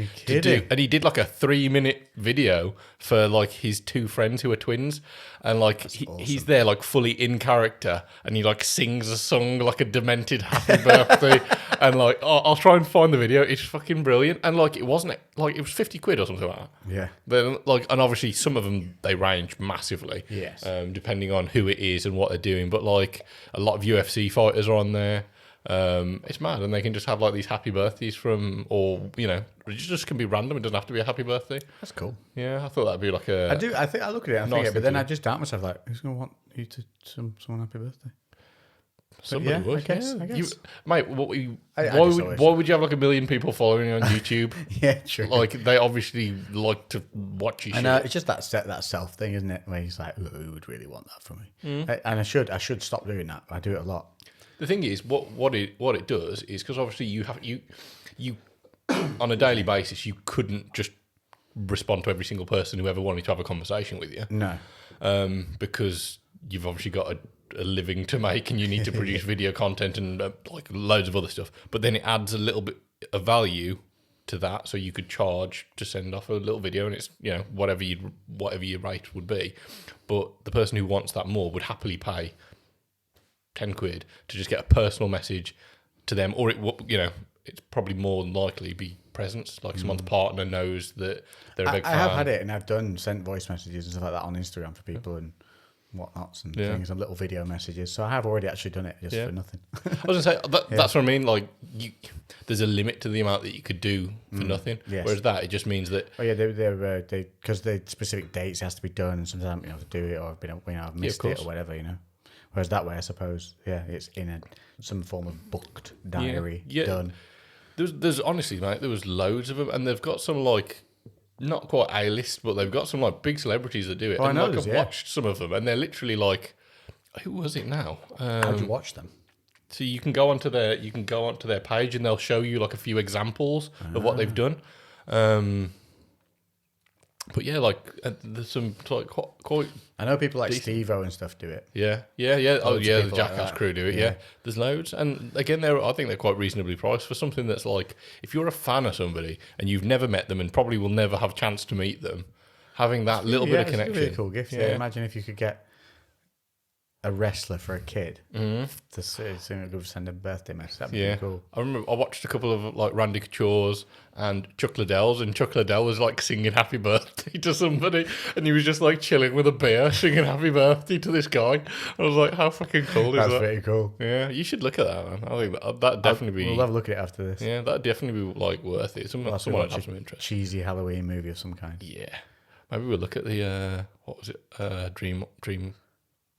and he did like a 3-minute video for like his two friends who are twins, and like awesome. He's there like fully in character, and he like sings a song like a demented happy birthday, and like I'll try and find the video. It's fucking brilliant, and like it was 50 quid or something like that. Yeah. Then like, and obviously some of them they range massively, yes, depending on who it is and what they're doing. But like a lot of UFC fighters are on there. It's mad, and they can just have like these happy birthdays from, or it just can be random. It doesn't have to be a happy birthday. That's cool. Yeah, I thought that'd be like a. I think I look at it, and I think it, but then I just doubt myself. Like, who's gonna want you to someone happy birthday? Somebody would. I guess. Mate, why would you have like 1 million people following you on YouTube? Yeah, true. Like they obviously like to watch your shit. It's just that self thing, isn't it? Where he's like, who would really want that from me? And I should stop doing that. I do it a lot. The thing is, what it does is, because obviously you on a daily basis you couldn't just respond to every single person who ever wanted to have a conversation with you. No, because you've obviously got a living to make, and you need to produce video content and like loads of other stuff. But then it adds a little bit of value to that, so you could charge to send off a little video, and it's whatever your rate would be. But the person who wants that more would happily pay 10 quid to just get a personal message to them, or it's probably more than likely be presence, like someone's partner knows that they're a big fan. I have had it, and I've sent voice messages and stuff like that on Instagram for people and whatnots and things, and little video messages. So I have already actually done it just for nothing. I was gonna say that's what I mean. Like there's a limit to the amount that you could do for nothing. Yes. Whereas that, it just means that. Oh yeah, they because the specific dates has to be done, and sometimes to do it, or I've missed it or whatever. Whereas that way, I suppose, it's in some form of booked diary done. There's honestly, mate, there was loads of them, and they've got some like not quite A-list, but they've got some like big celebrities that do it. I know I've those, watched some of them, and they're literally like, who was it now? How'd you watch them? So you can go onto their page, and they'll show you like a few examples of what they've done. But yeah, like there's some like quite. I know people like Steve-O and stuff do it. Yeah. Oh yeah, the Jackass like crew do it. Yeah, there's loads, and again, I think they're quite reasonably priced for something that's like, if you're a fan of somebody and you've never met them and probably will never have a chance to meet them, having that little bit of connection. It's a really cool gift. Yeah. Imagine if you could get a wrestler for a kid to send a birthday message. That'd be really cool. I remember I watched a couple of like Randy Couture's and Chuck Liddell's, and Chuck Liddell was like singing happy birthday to somebody, and he was just like chilling with a beer singing happy birthday to this guy. I was like, how fucking cool is that? That's pretty cool. Yeah, you should look at that, man. I think that'd definitely be. We'll have a look at it after this. Yeah, that'd definitely be like worth it. Someone would have some interest. Cheesy Halloween movie of some kind. Yeah, maybe we'll look at the what was it? Dream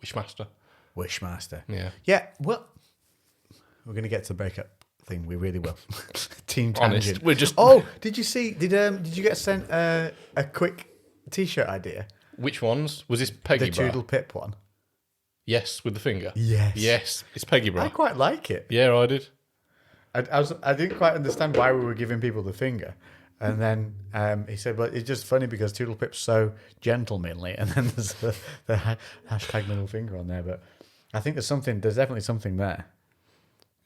Wishmaster. Wishmaster. Yeah. Well, we're going to get to the breakup thing. We really will. Team tangent. Honest, we're just. Oh, did you see? Did you get sent a quick T-shirt idea? Which ones was this? Peggy The bra? Toodle Pip one. Yes, with the finger. Yes, it's Peggy bra. I quite like it. Yeah, I did. I didn't quite understand why we were giving people the finger. And then he said, "But it's just funny because Toodle Pip's so gentlemanly." And then there's the hashtag middle finger on there. But I think there's definitely something there.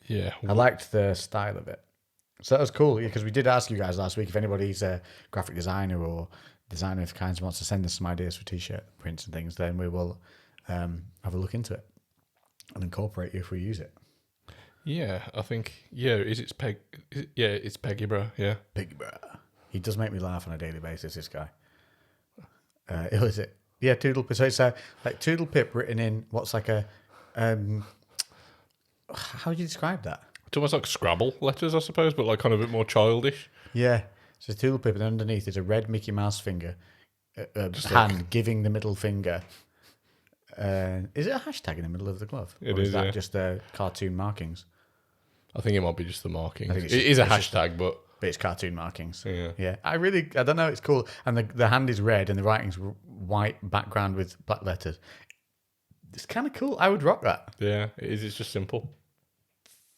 Yeah, I liked the style of it. So that was cool, because we did ask you guys last week if anybody's a graphic designer or designer of kinds wants to send us some ideas for T-shirt prints and things. Then we will have a look into it and incorporate you if we use it. Yeah, I think. Yeah, it's Peggy bra. Yeah, Peggy bra. He does make me laugh on a daily basis, this guy. Who is it? Yeah, Toodle Pip. So it's like Toodle Pip written in what's like a... how do you describe that? It's almost like Scrabble letters, I suppose, but like kind of a bit more childish. Yeah. So it's Toodle Pip, and underneath is a red Mickey Mouse finger, hand giving the middle finger. Is it a hashtag in the middle of the glove? It or is, is that just cartoon markings? I think it might be just the markings. I think it is a hashtag, but it's cartoon markings. Yeah. I don't know. It's cool, and the hand is red, and the writing's white background with black letters. It's kind of cool. I would rock that. Yeah, it is. It's just simple,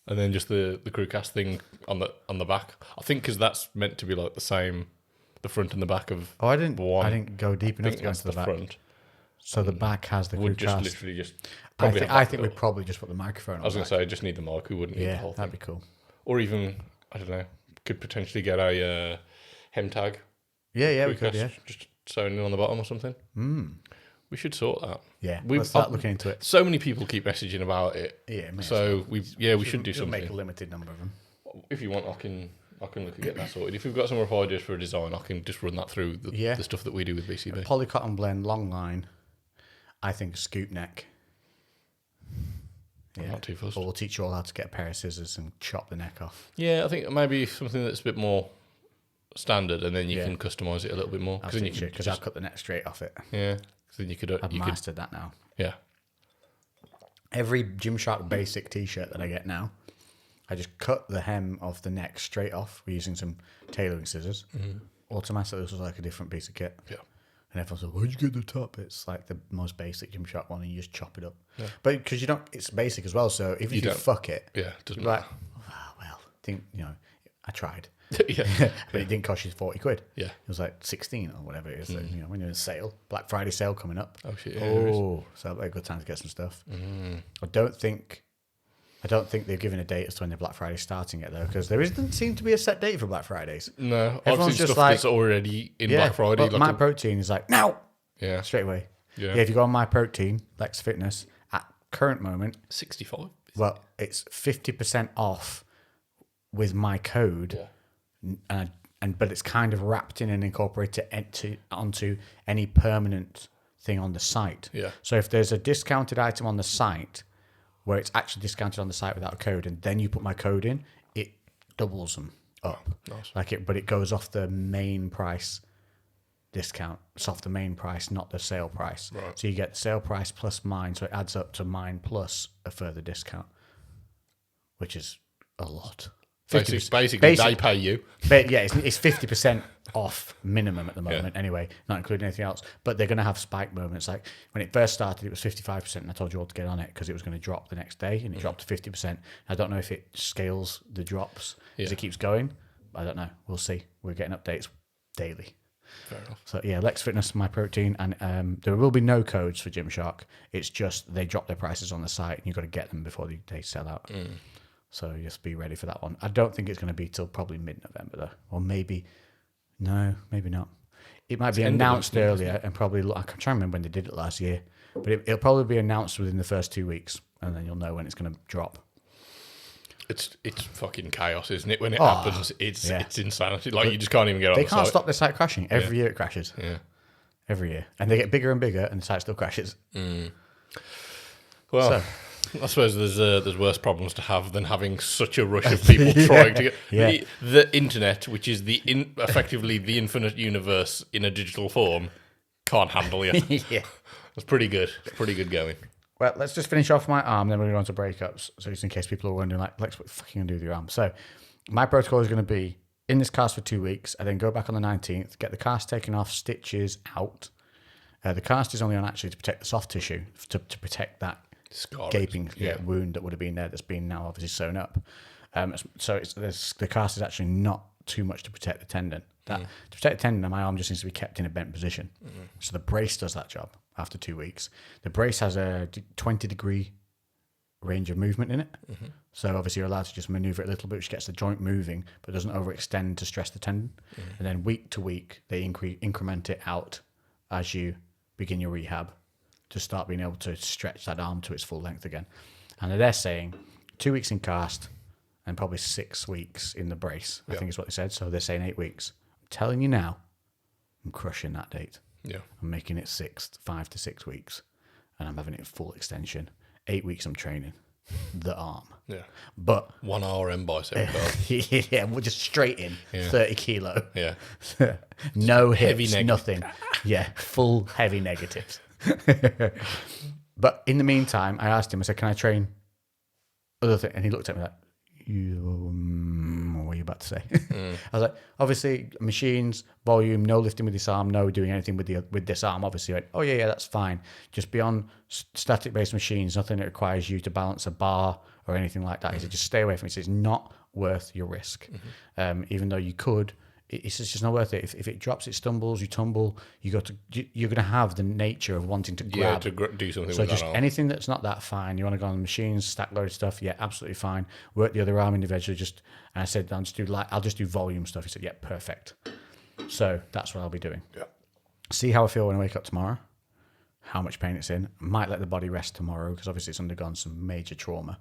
and then just the CREWCast thing on the back. I think because that's meant to be like the same, the front and the back of. Oh, I didn't go deep enough to go into the back. Front. So the back has the would CREWCast. just literally just. I think we'd probably just put the microphone on. I was going to say, just need the mic. We wouldn't need the whole thing. That'd be cool. Or even, I don't know, could potentially get a hem tag. Yeah, we could, Just sewn in on the bottom or something. We should sort that. Yeah, let's start looking into it. So many people keep messaging about it. Yeah, so we should do something. Make a limited number of them. If you want, I can look at getting that sorted. If we've got some rough ideas for a design, I can just run that through the stuff that we do with BCB. Polycotton blend, long line. I think scoop neck. I'm not too fussed. Or we'll teach you all how to get a pair of scissors and chop the neck off. Yeah, I think maybe something that's a bit more standard, and then you can customise it a little bit more. Because I'll cut the neck straight off it. Yeah, because then you could. I've mastered that now. Yeah. Every Gymshark basic T-shirt that I get now, I just cut the hem of the neck straight off. We're using some tailoring scissors. Automatically, this was like a different piece of kit. Yeah. And everyone's like, why'd you get the top? It's like the most basic Gymshark one, and you just chop it up. Yeah. But because you don't, it's basic as well. So if you fuck it, it doesn't matter. I tried. Yeah. But it didn't cost you 40 quid. Yeah. It was like 16 or whatever it is. So, when you're in sale, Black Friday sale coming up. Oh shit. So that'll be a good time to get some stuff. I don't think they've given a date as to when the Black Friday's starting yet, though, because there doesn't seem to be a set date for Black Fridays. No, everyone's just stuff like that's already in Black Friday. But My Protein is like now, straight away. Yeah. If you go on My Protein, Lex Fitness, at current moment, 65. Well, it's 50% off with my code, but it's kind of wrapped in and incorporated onto any permanent thing on the site. Yeah. So if there's a discounted item on the site, where it's actually discounted on the site without a code, and then you put my code in, it doubles them up. Nice. But it goes off the main price discount. It's off the main price, not the sale price. Right. So you get the sale price plus mine, so it adds up to mine plus a further discount, which is a lot. Basically, they pay you. But yeah, it's 50% off minimum at the moment anyway, not including anything else. But they're going to have spike moments. Like when it first started, it was 55%, and I told you all to get on it because it was going to drop the next day, and it dropped to 50%. I don't know if it scales the drops as it keeps going. I don't know. We'll see. We're getting updates daily. Fair enough. So yeah, Lex Fitness, My Protein, and there will be no codes for Gymshark. It's just they drop their prices on the site, and you've got to get them before they sell out. So just be ready for that one. I don't think it's going to be till probably mid-November though, or maybe not. It might be announced earlier, and probably I can't remember when they did it last year, but it'll probably be announced within the first 2 weeks, and then you'll know when it's going to drop. It's fucking chaos, isn't it? When it happens, it's insanity. Like you just can't even get on the site. They can't stop the site crashing. Every year it crashes. Yeah. Every year, and they get bigger and bigger, and the site still crashes. Well. I suppose there's worse problems to have than having such a rush of people trying to get the internet, which is effectively the infinite universe in a digital form, can't handle you. It's pretty good. It's pretty good going. Well, let's just finish off my arm, then we're going to go on to breakups. So just in case people are wondering, like, Lex, what the fuck are you going to do with your arm? So my protocol is going to be in this cast for 2 weeks, and then go back on the 19th, get the cast taken off, stitches out. The cast is only on actually to protect the soft tissue, to protect that gaping wound that would have been there that's been now obviously sewn up. So the cast is actually not too much to protect the tendon. To protect the tendon, my arm just needs to be kept in a bent position. So the brace does that job after 2 weeks. The brace has a 20-degree range of movement in it. So obviously you're allowed to just maneuver it a little bit, which gets the joint moving, but doesn't overextend to stress the tendon. And then week to week, they increment it out as you begin your rehab to start being able to stretch that arm to its full length again. And they're saying 2 weeks in cast and probably 6 weeks in the brace, I think is what they said. So they're saying 8 weeks. I'm telling you now, I'm crushing that date. I'm making it 5 to 6 weeks, and I'm having it full extension. 8 weeks I'm training the arm. But 1 RM bicep curl. we're just straight in, 30 kilo. No hips, nothing. Full heavy negatives. But in the meantime, I asked him, I said, can I train other things? And he looked at me like, what are you about to say? I was like, obviously, machines, volume, no lifting with this arm, no doing anything with this arm. Obviously, I went, oh, yeah, that's fine. Just beyond static-based machines, nothing that requires you to balance a bar or anything like that. He said, just stay away from it. It's not worth your risk. Even though you could, it's just not worth it. If it drops, it stumbles, you tumble, you're going to have the nature of wanting to grab. To do something so with just that arm. anything that's not that fine. You want to go on the machines, stack load stuff, absolutely fine. Work the other arm individually. And I said, I'll just do volume stuff. He said, perfect. So that's what I'll be doing. See how I feel when I wake up tomorrow, how much pain it's in. Might let the body rest tomorrow because obviously it's undergone some major trauma.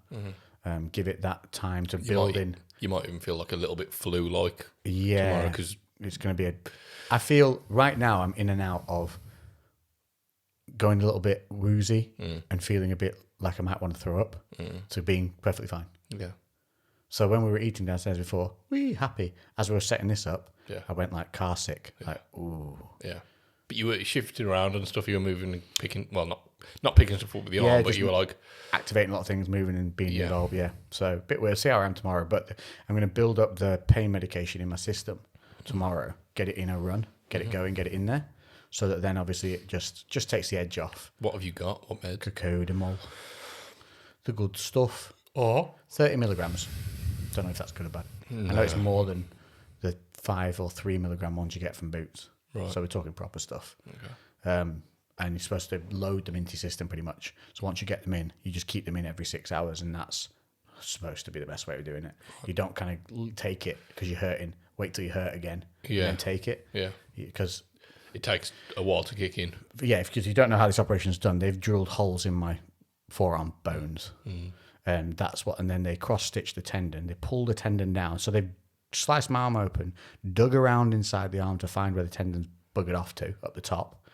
Give it that time to build in. You might even feel like a little bit flu-like tomorrow because it's going to be I feel right now I'm in and out of going a little bit woozy and feeling a bit like I might want to throw up to being perfectly fine. So when we were eating downstairs before, happy. As we were setting this up, I went like car sick. Like, ooh. But you were shifting around and stuff. You were moving and picking, well, not picking stuff up with the arm, but you were like activating a lot of things, moving and being involved. So a bit weird. See how I am tomorrow, but I'm going to build up the pain medication in my system tomorrow. Get it in a run, get it going, get it in there, so that then obviously it just takes the edge off. What have you got? What med? Cocodamol, the good stuff. 30 milligrams. Don't know if that's good or bad. No. I know it's more than the 5 or 3 milligram ones you get from Boots. Right. So we're talking proper stuff. And you're supposed to load them into your system pretty much. So once you get them in, you just keep them in every 6 hours, and that's supposed to be the best way of doing it. You don't kind of take it because you're hurting, wait till you hurt again, and then take it. Because it takes a while to kick in. Because you don't know how this operation's done. They've drilled holes in my forearm bones. And then they cross-stitch the tendon. They pull the tendon down. So they've sliced my arm open, dug around inside the arm to find where the tendon's buggered off to, up the top,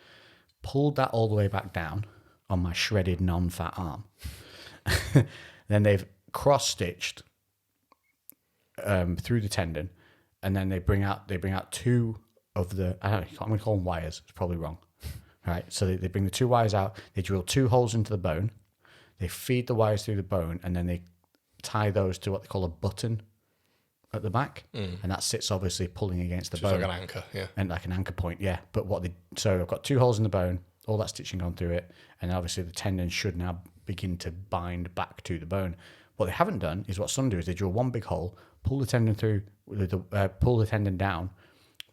pulled that all the way back down on my shredded non-fat arm. Then they've cross-stitched through the tendon, and then they bring out 2 of the, I'm going to call them wires. It's probably wrong. Right. So they bring the 2 wires out. They drill 2 holes into the bone. They feed the wires through the bone, and then they tie those to what they call a button at the back, and that sits obviously pulling against the bone. Like an anchor, yeah. And like an anchor point, yeah. But so I've got 2 holes in the bone, all that stitching gone through it, and obviously the tendon should now begin to bind back to the bone. What they haven't done is what some do is they drill one big hole, pull the tendon through, pull the tendon down,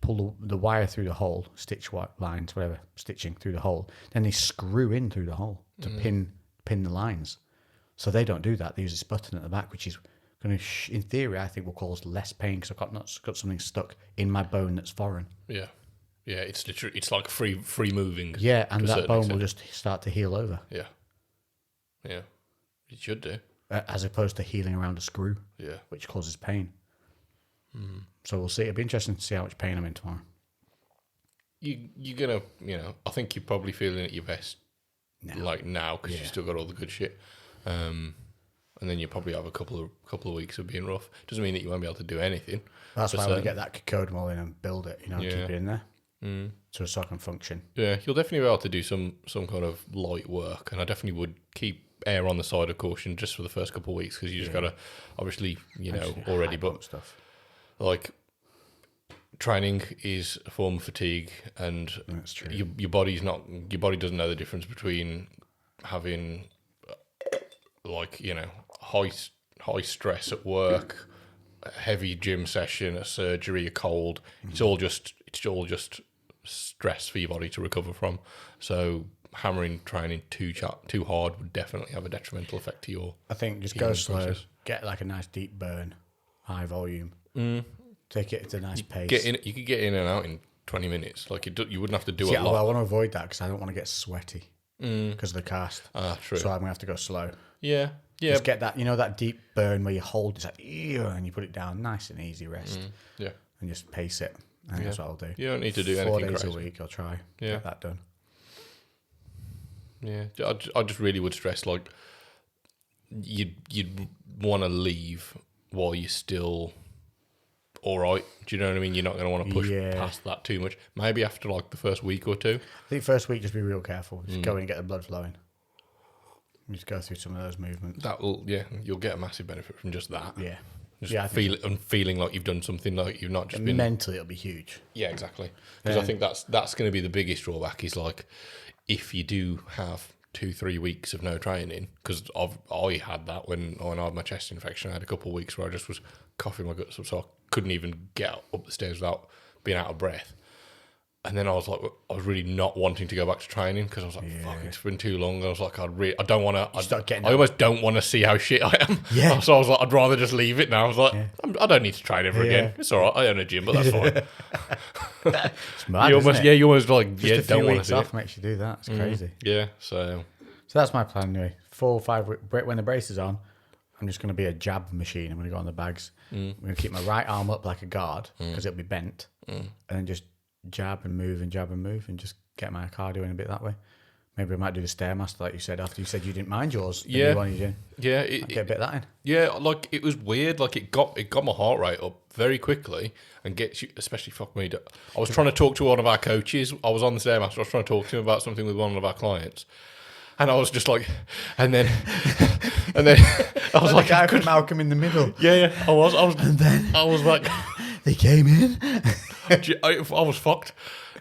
pull the wire through the hole, stitch lines, whatever, stitching through the hole. Then they screw in through the hole to pin the lines. So they don't do that. They use this button at the back, which is going to, in theory, I think will cause less pain because I've got something stuck in my bone that's foreign. Yeah. Yeah, it's literally, it's like free moving. Yeah, and that bone will just start to heal over. Yeah. Yeah. It should do. As opposed to healing around a screw. Yeah. Which causes pain. So we'll see. It'll be interesting to see how much pain I'm in tomorrow. You're going to, I think you're probably feeling at your best now because you've still got all the good shit. And then you probably have a couple of weeks of being rough. Doesn't mean that you won't be able to do anything. That's why I want to get that cacodamol in and build it, keep it in there. So I can function. Yeah, you'll definitely be able to do some kind of light work, and I definitely would keep air on the side of caution just for the first couple of weeks because you just got to, obviously, already, but stuff. Like, training is a form of fatigue, and that's true. Your body doesn't know the difference between having high stress at work, a heavy gym session, a surgery, a cold. It's all just stress for your body to recover from. So hammering training too hard would definitely have a detrimental effect to your. I think just go slow, process. Get like a nice deep burn, high volume. Take it at a nice pace. You could get in and out in 20 minutes. Like you wouldn't have to do a lot. Well, I want to avoid that because I don't want to get sweaty because of the cast. True. So I'm gonna have to go slow. Yeah. Just get that, that deep burn where you hold, it's like, and you put it down, nice and easy rest. Yeah. And just pace it. I think that's what I'll do. You don't need to do anything 4 days crazy. a week, I'll try. Get that done. Yeah. I just really would stress, like, you'd want to leave while you're still all right. Do you know what I mean? You're not going to want to push past that too much. Maybe after, like, the first week or two. I think first week, just be real careful. Just go in and get the blood flowing. Just go through some of those movements. You'll get a massive benefit from just that. Yeah. Just feeling like you've done something, like you've not just been... Mentally, it'll be huge. Yeah, exactly. Because I think that's going to be the biggest drawback is, like, if you do have 2-3 weeks of no training, because I had that when I had my chest infection. I had a couple of weeks where I just was coughing my guts up, so I couldn't even get up the stairs without being out of breath. And then I was really not wanting to go back to training because I was like, fuck, it's been too long. And I was like, I almost don't want to see how shit I am. Yeah. So I was like, I'd rather just leave it now. I was like, I don't need to train ever again. It's all right. I own a gym, but that's fine. It's mad, you almost like, just don't want to see off it. Makes you do that. It's crazy. Yeah, so that's my plan anyway. 4 or 5 when the brace is on, I'm just going to be a jab machine. I'm going to go on the bags. I'm going to keep my right arm up like a guard because it'll be bent, and then just jab and move and just get my cardio in a bit that way. Maybe I might do the Stairmaster like you said after you said you didn't mind yours. Yeah. Get a bit of that in. Yeah, like it was weird. Like it got my heart rate up very quickly and gets you, especially fuck me. I was trying to talk to one of our coaches. I was on the Stairmaster. I was trying to talk to him about something with one of our clients. And I was just like, and then I was like, the guy from Malcolm in the Middle. Yeah, I was, and then I was like, they came in. I was fucked.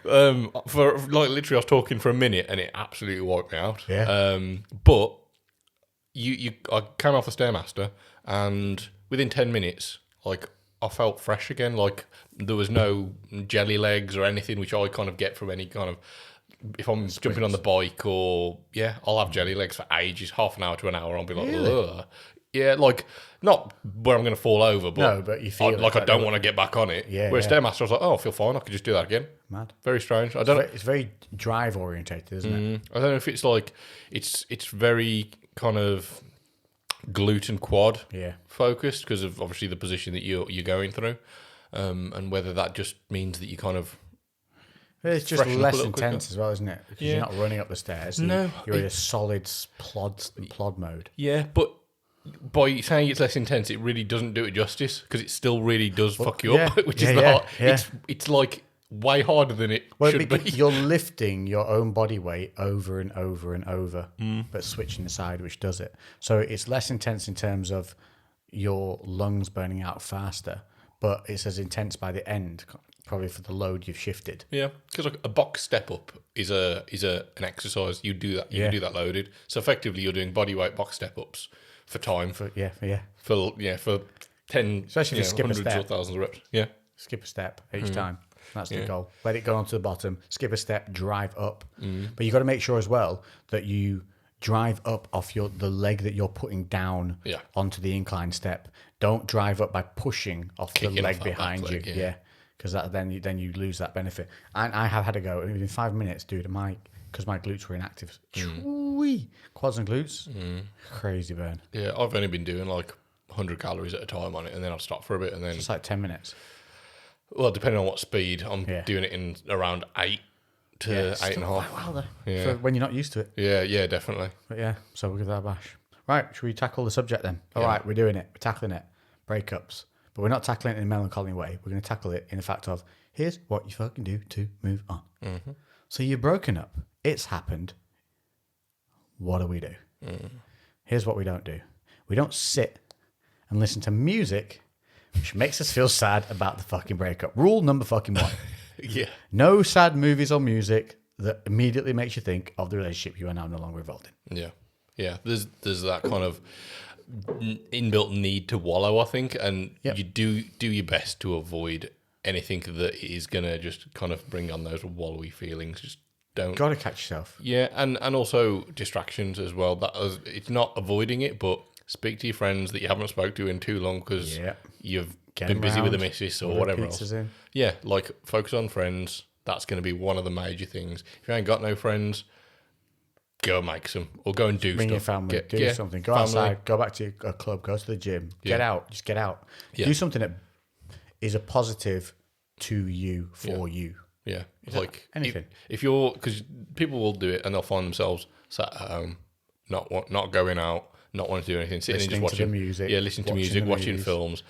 For like literally, I was talking for a minute, and it absolutely wiped me out. Yeah. But I came off the Stairmaster, and within 10 minutes, like I felt fresh again. Like there was no jelly legs or anything, which I kind of get from any kind of. If I'm jumping on the bike I'll have jelly legs for ages, half an hour to an hour. I'll be like, ugh. Yeah, like not where I'm going to fall over, but no, but you feel like I don't want to get back on it. Yeah. Whereas Stairmaster, I was like, I feel fine. I could just do that again. Mad. Very strange. I don't know. It's very drive orientated, isn't it? I don't know if it's like it's very kind of glute and quad focused because of obviously the position that you're going through, and whether that just means that you kind of. It's just less intense as well, isn't it? Because you're not running up the stairs. No, you're in a solid plod mode. Yeah, but by saying it's less intense, it really doesn't do it justice because it still really does fuck you up, which is the hard. It's like way harder than it should be. You're lifting your own body weight over and over and over, but switching the side, which does it. So it's less intense in terms of your lungs burning out faster, but it's as intense by the end, probably for the load you've shifted. Yeah, because like a box step up is an exercise. You do that. You can do that loaded. So effectively, you're doing body weight box step ups for time. For 10, especially if you skip a hundreds step. or thousands of reps. Yeah, Skip a step each time. That's the goal. Let it go onto the bottom, skip a step, drive up. But you got to make sure as well that you drive up off the leg that you're putting down onto the incline step. Don't drive up by pushing off the leg behind you. Yeah, because then you lose that benefit. And I have had to go within 5 minutes, dude. Because my glutes were inactive. Quads and glutes, crazy burn. Yeah, I've only been doing like 100 calories at a time on it, and then I'll stop for a bit, and then It's like 10 minutes. Well, depending on what speed, I'm doing it in around 8 to 8.5. Wow, for when you're not used to it. Yeah, definitely. But yeah, so we'll give that a bash. Right, should we tackle the subject then? All right, we're doing it. We're tackling it. Breakups. But we're not tackling it in a melancholy way. We're going to tackle it in the fact of, here's what you fucking do to move on. So you're broken up. It's happened. What do we do? Here's what we don't do. We don't sit and listen to music which makes us feel sad about the fucking breakup. Rule number fucking 1. Yeah. No sad movies or music that immediately makes you think of the relationship you are now no longer involved in. Yeah. There's that kind of inbuilt need to wallow, I think, and you do your best to avoid anything that is gonna just kind of bring on those wallowy feelings. Just don't. Gotta catch yourself. Yeah, and also distractions as well. It's not avoiding it, but speak to your friends that you haven't spoke to in too long because you've been busy with the missus or whatever else. Yeah, like focus on friends. That's going to be one of the major things. If you ain't got no friends, go make some or go and do Bring stuff. your family, do something. Go outside, go back to a club, go to the gym. Get out, just get out. Do something that is a positive to you, for you. Yeah, like anything. If you're, because people will do it and they'll find themselves sat at home, not going out, not wanting to do anything, sitting and just watching to the music. Yeah, listening to music, watching films.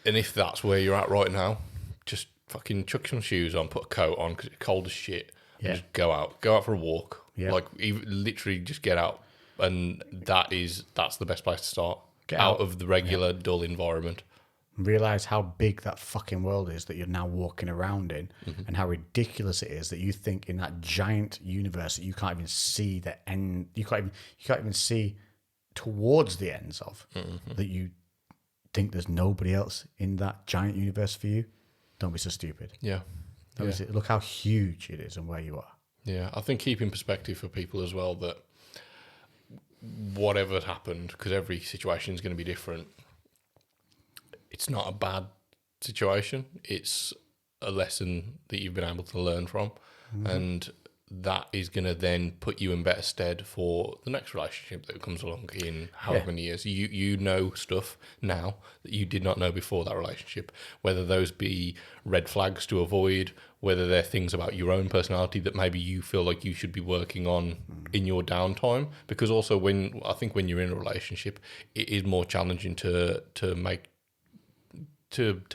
And if that's where you're at right now, just fucking chuck some shoes on, put a coat on because it's cold as shit, and just go out for a walk. Yeah. Like literally just get out, and that's the best place to start. Get out of the regular dull environment. Realize how big that fucking world is that you're now walking around in, and how ridiculous it is that you think in that giant universe that you can't even see the end. You can't even see towards the ends of that. You think there's nobody else in that giant universe for you. Don't be so stupid. Yeah. Look how huge it is and where you are. Yeah, I think keep in perspective for people as well that whatever happened, because every situation is going to be different, it's not a bad situation. It's a lesson that you've been able to learn from. And that is going to then put you in better stead for the next relationship that comes along in however many years. You know stuff now that you did not know before that relationship, whether those be red flags to avoid, whether they're things about your own personality that maybe you feel like you should be working on in your downtime. Because also when you're in a relationship, it is more challenging to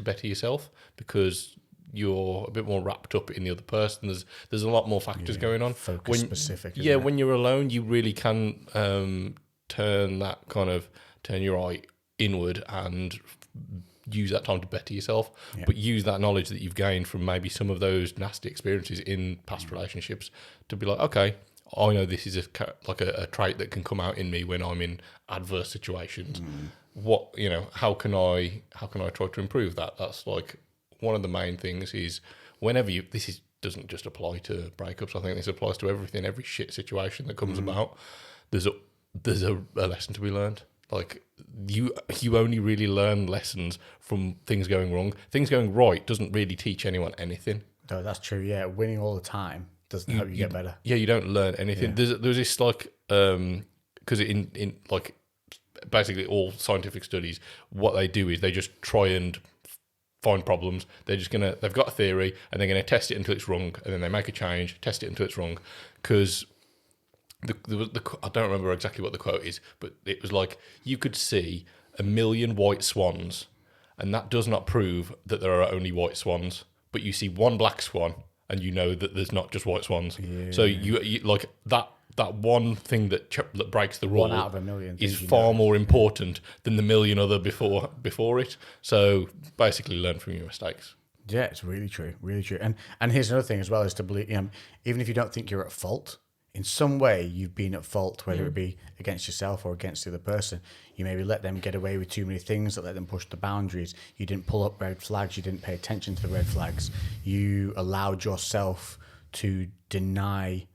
better yourself because you're a bit more wrapped up in the other person. There's a lot more factors going on. Focus specific. When you're alone, you really can turn your eye inward and use that time to better yourself. Yeah. But use that knowledge that you've gained from maybe some of those nasty experiences in past relationships to be like, okay, I know this is a trait that can come out in me when I'm in adverse situations. How can I try to improve that? That's like one of the main things is doesn't just apply to breakups. I think this applies to everything, every shit situation that comes about. There's a lesson to be learned. Like you only really learn lessons from things going wrong. Things going right doesn't really teach anyone anything. No, that's true. Yeah, winning all the time doesn't help you get better. Yeah, you don't learn anything. Yeah. There's this like because in like basically all scientific studies, what they do is they just try and find problems. They've got a theory and they're gonna test it until it's wrong, and then they make a change, test it until it's wrong. Because I don't remember exactly what the quote is, but it was like you could see 1 million white swans, and that does not prove that there are only white swans. but you see one black swan and you know that there's not just white swans. Yeah. So you like that one thing that breaks the rule 1 out of a million is far more important than the million other before it. So basically learn from your mistakes. Yeah, it's really true, really true. And here's another thing as well, is to believe, even if you don't think you're at fault, in some way you've been at fault, whether it be against yourself or against the other person. You maybe let them get away with too many things, that let them push the boundaries. You didn't pull up red flags. You didn't pay attention to the red flags. You allowed yourself to deny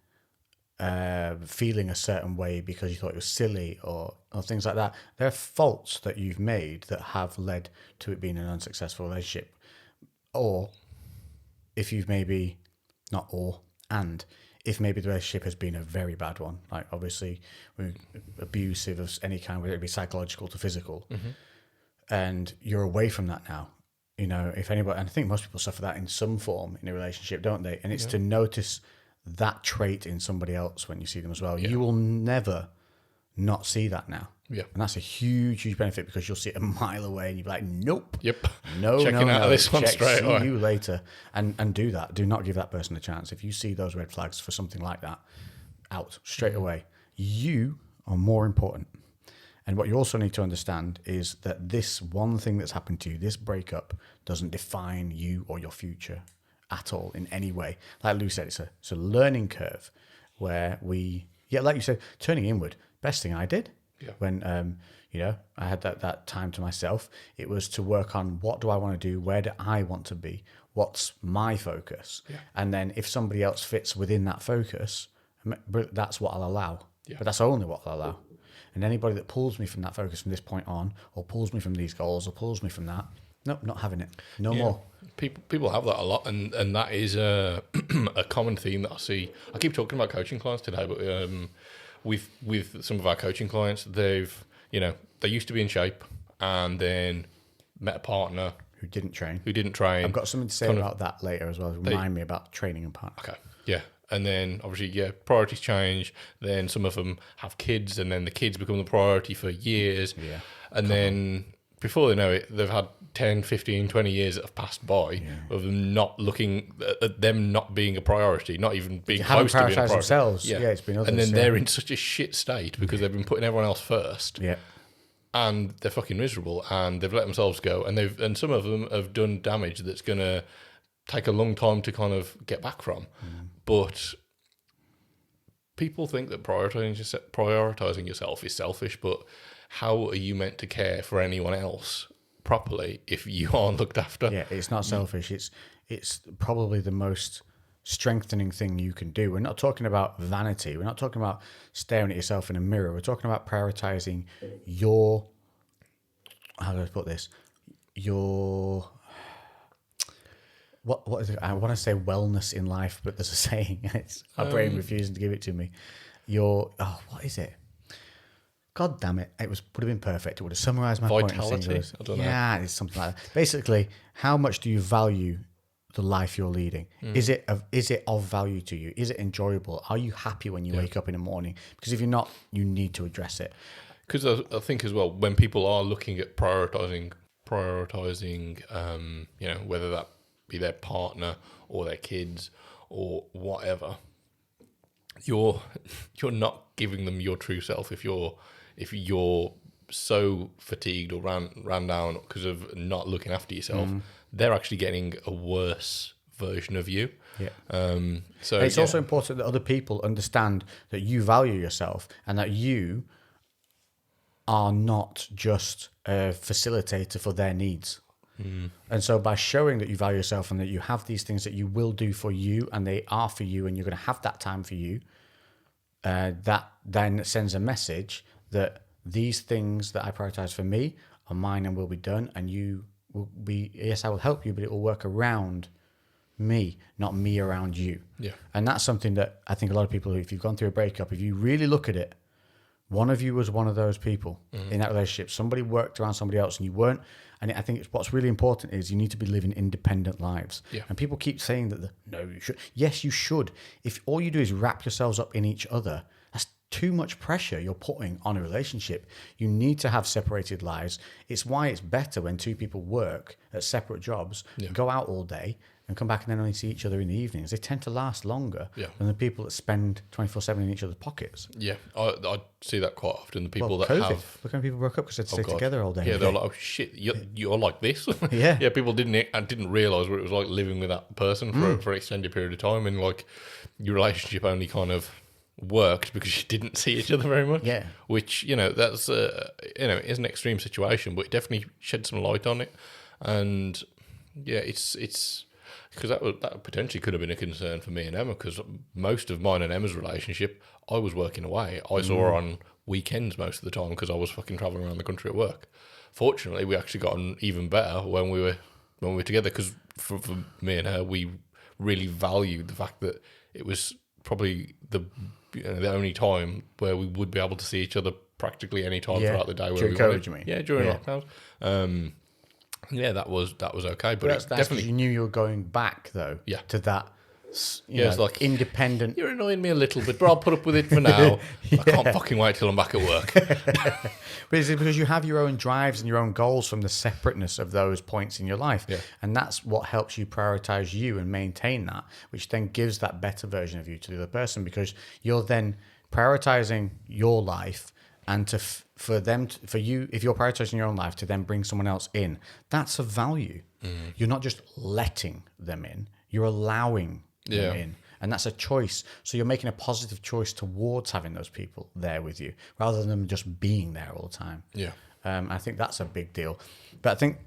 feeling a certain way because you thought it was silly or things like that. There are faults that you've made that have led to it being an unsuccessful relationship. Or if you've maybe, not or, and if maybe the relationship has been a very bad one, like obviously abusive of any kind, whether it be psychological to physical, and you're away from that now. If anybody, and I think most people suffer that in some form in a relationship, don't they? And it's to notice that trait in somebody else when you see them as well. You will never not see that now. Yeah. And that's a huge, huge benefit, because you'll see it a mile away and you'll be like, nope. Yep. No, Checking out of this one straight away. See you later. And do that. Do not give that person a chance. If you see those red flags for something like that, out straight away. You are more important. And what you also need to understand is that this one thing that's happened to you, this breakup, doesn't define you or your future at all in any way. Like Lou said, it's a learning curve where like you said, turning inward, best thing I did. Yeah. When I had that time to myself, it was to work on, what do I want to do? Where do I want to be? What's my focus? Yeah. And then if somebody else fits within that focus, that's what I'll allow. Yeah. But that's only what I'll allow. And anybody that pulls me from that focus from this point on, or pulls me from these goals, or pulls me from that, nope, not having it. No more. People have that a lot, and that is a common theme that I see. I keep talking about coaching clients today, but with some of our coaching clients, they used to be in shape and then met a partner who didn't train. I've got something to say about that later as well. Remind me about training and partner. Okay. Yeah. And then obviously, priorities change. Then some of them have kids, and then the kids become the priority for years. Yeah. And then before they know it, they've had 10, 15, 20 years that have passed by of them not looking at them not being a priority, not even being close to being a priority. Themselves. Yeah, it's been others. And then they're in such a shit state because they've been putting everyone else first. Yeah. And they're fucking miserable, and they've let themselves go, and some of them have done damage that's going to take a long time to kind of get back from. But people think that prioritizing yourself is selfish, but how are you meant to care for anyone else properly if you aren't looked after? Yeah, it's not selfish. It's probably the most strengthening thing you can do. We're not talking about vanity. We're not talking about staring at yourself in a mirror. We're talking about prioritizing your, how do I put this? Your, what is it? I want to say wellness in life, but there's a saying. It's my brain refusing to give it to me. What is it? God damn it. Would have been perfect. It would have summarized my vitality. Point. I don't know. Yeah, it's something like that. Basically, how much do you value the life you're leading? Is it of value to you? Is it enjoyable? Are you happy when you wake up in the morning? Because if you're not, you need to address it. Because I think as well, when people are looking at prioritizing, whether that be their partner or their kids or whatever, you're not giving them your true self if you're so fatigued or ran down because of not looking after yourself. They're actually getting a worse version of you. Yeah. So it's also important that other people understand that you value yourself and that you are not just a facilitator for their needs. And so by showing that you value yourself and that you have these things that you will do for you and they are for you and you're going to have that time for you, that then sends a message that these things that I prioritize for me are mine and will be done, and you will be, yes, I will help you, but it will work around me, not me around you. Yeah. And that's something that I think a lot of people, if you've gone through a breakup, if you really look at it, one of you was one of those people in that relationship. Somebody worked around somebody else and you weren't. And I think what's really important is you need to be living independent lives. Yeah. And people keep saying that, no, you should. Yes, you should. If all you do is wrap yourselves up in each other, that's too much pressure you're putting on a relationship. You need to have separated lives. It's why it's better when two people work at separate jobs, go out all day and come back and then only see each other in the evenings, they tend to last longer than the people that spend 24/7 in each other's pockets. Yeah, I see that quite often. The people that COVID. have... Look how many people broke up because they'd stay together all day. Yeah, they're like, oh shit, you're like this. Yeah. Yeah, people didn't realise what it was like living with that person for an extended period of time, and like your relationship only kind of worked because you didn't see each other very much. Yeah. Which, that's, it is an extreme situation, but it definitely shed some light on it. And yeah, it's because that potentially could have been a concern for me and Emma, because most of mine and Emma's relationship, I was working away. I saw her on weekends most of the time because I was fucking traveling around the country at work. Fortunately, we actually got on even better when we were together, because for me and her, we really valued the fact that it was probably the only time where we would be able to see each other practically any time throughout the day. During COVID, you mean? Yeah, during lockdowns. Yeah, that was okay, but that's definitely you knew you were going back though. Yeah. To that. It's like independent. You're annoying me a little bit, but I'll put up with it for now. I can't fucking wait till I'm back at work. But is it because you have your own drives and your own goals from the separateness of those points in your life? Yeah. And that's what helps you prioritize you and maintain that, which then gives that better version of you to the other person, because you're then prioritizing your life, and for you, if you're prioritizing your own life, to then bring someone else in, that's a value. You're not just letting them in, you're allowing them in. And that's a choice. So you're making a positive choice towards having those people there with you, rather than them just being there all the time. Yeah. I think that's a big deal. But I think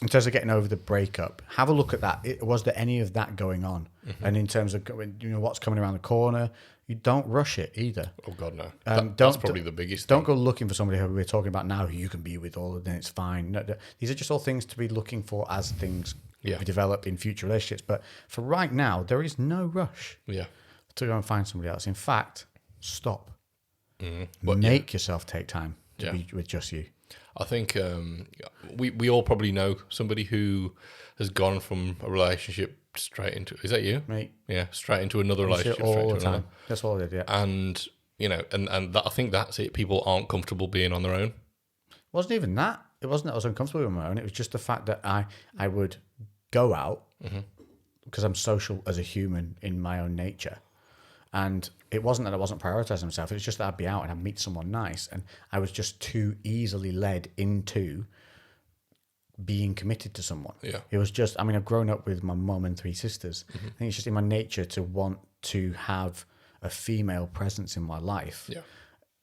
in terms of getting over the breakup, have a look at that. Was there any of that going on? And in terms of what's coming around the corner, you don't rush it either. Oh God, no. That's probably the biggest Don't thing. go looking for somebody who we're talking about now who you can be with all, and then it's fine. No, these are just all things to be looking for as things develop in future relationships. But for right now, there is no rush to go and find somebody else. In fact, stop. Make yourself take time to be with just you. I think we all probably know somebody who has gone from a relationship straight into... Is that you? Mate. Yeah, straight into another relationship. All the time. That's all I did, yeah. And, and that, I think that's it. People aren't comfortable being on their own. It wasn't even that. It wasn't that I was uncomfortable with my own. It was just the fact that I would go out because I'm social as a human in my own nature. And it wasn't that I wasn't prioritizing myself. It was just that I'd be out and I'd meet someone nice. And I was just too easily led into being committed to someone. Yeah. It was just, I've grown up with my mum and 3 sisters. I think it's just in my nature to want to have a female presence in my life. Yeah.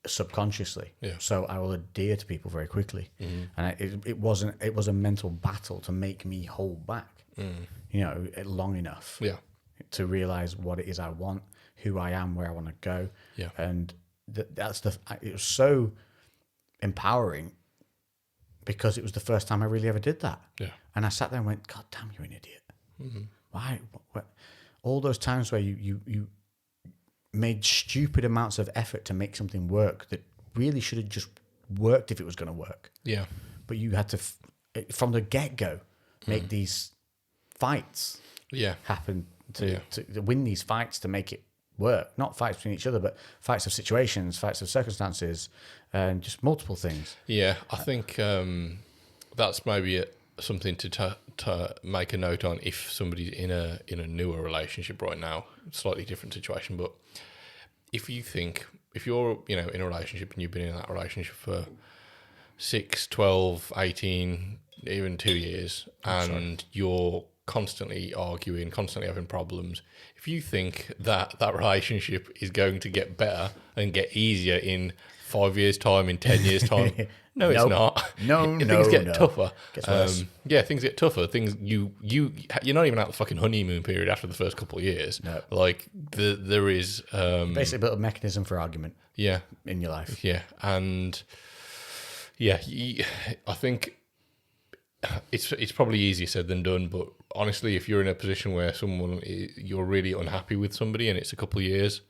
Subconsciously. Yeah. So I will adhere to people very quickly. And it was a mental battle to make me hold back, long enough to realize what it is I want, who I am, where I want to go. Yeah. And it was so empowering because it was the first time I really ever did that. Yeah. And I sat there and went, God damn, you're an idiot. Why? What? All those times where you made stupid amounts of effort to make something work that really should have just worked if it was going to work. Yeah. But you had to, from the get-go, make these fights happen to win these fights to make it work. Not fights between each other, but fights of situations, fights of circumstances, and just multiple things. Yeah, I think that's maybe something to make a note on if somebody's in a newer relationship right now. Slightly different situation, but if you're in a relationship and you've been in that relationship for 6, 12, 18, even 2 years, and you're constantly arguing, constantly having problems, if you think that relationship is going to get better and get easier in 5 years' time, in 10 years' time, no, it's not. Things get tougher. Gets worse. Things get tougher. Things you're not even at the fucking honeymoon period after the first couple of years. No. Like there is basically a bit of mechanism for argument. Yeah. In your life. Yeah, and I think it's probably easier said than done. But honestly, if you're in a position where you're really unhappy with somebody and it's a couple of years,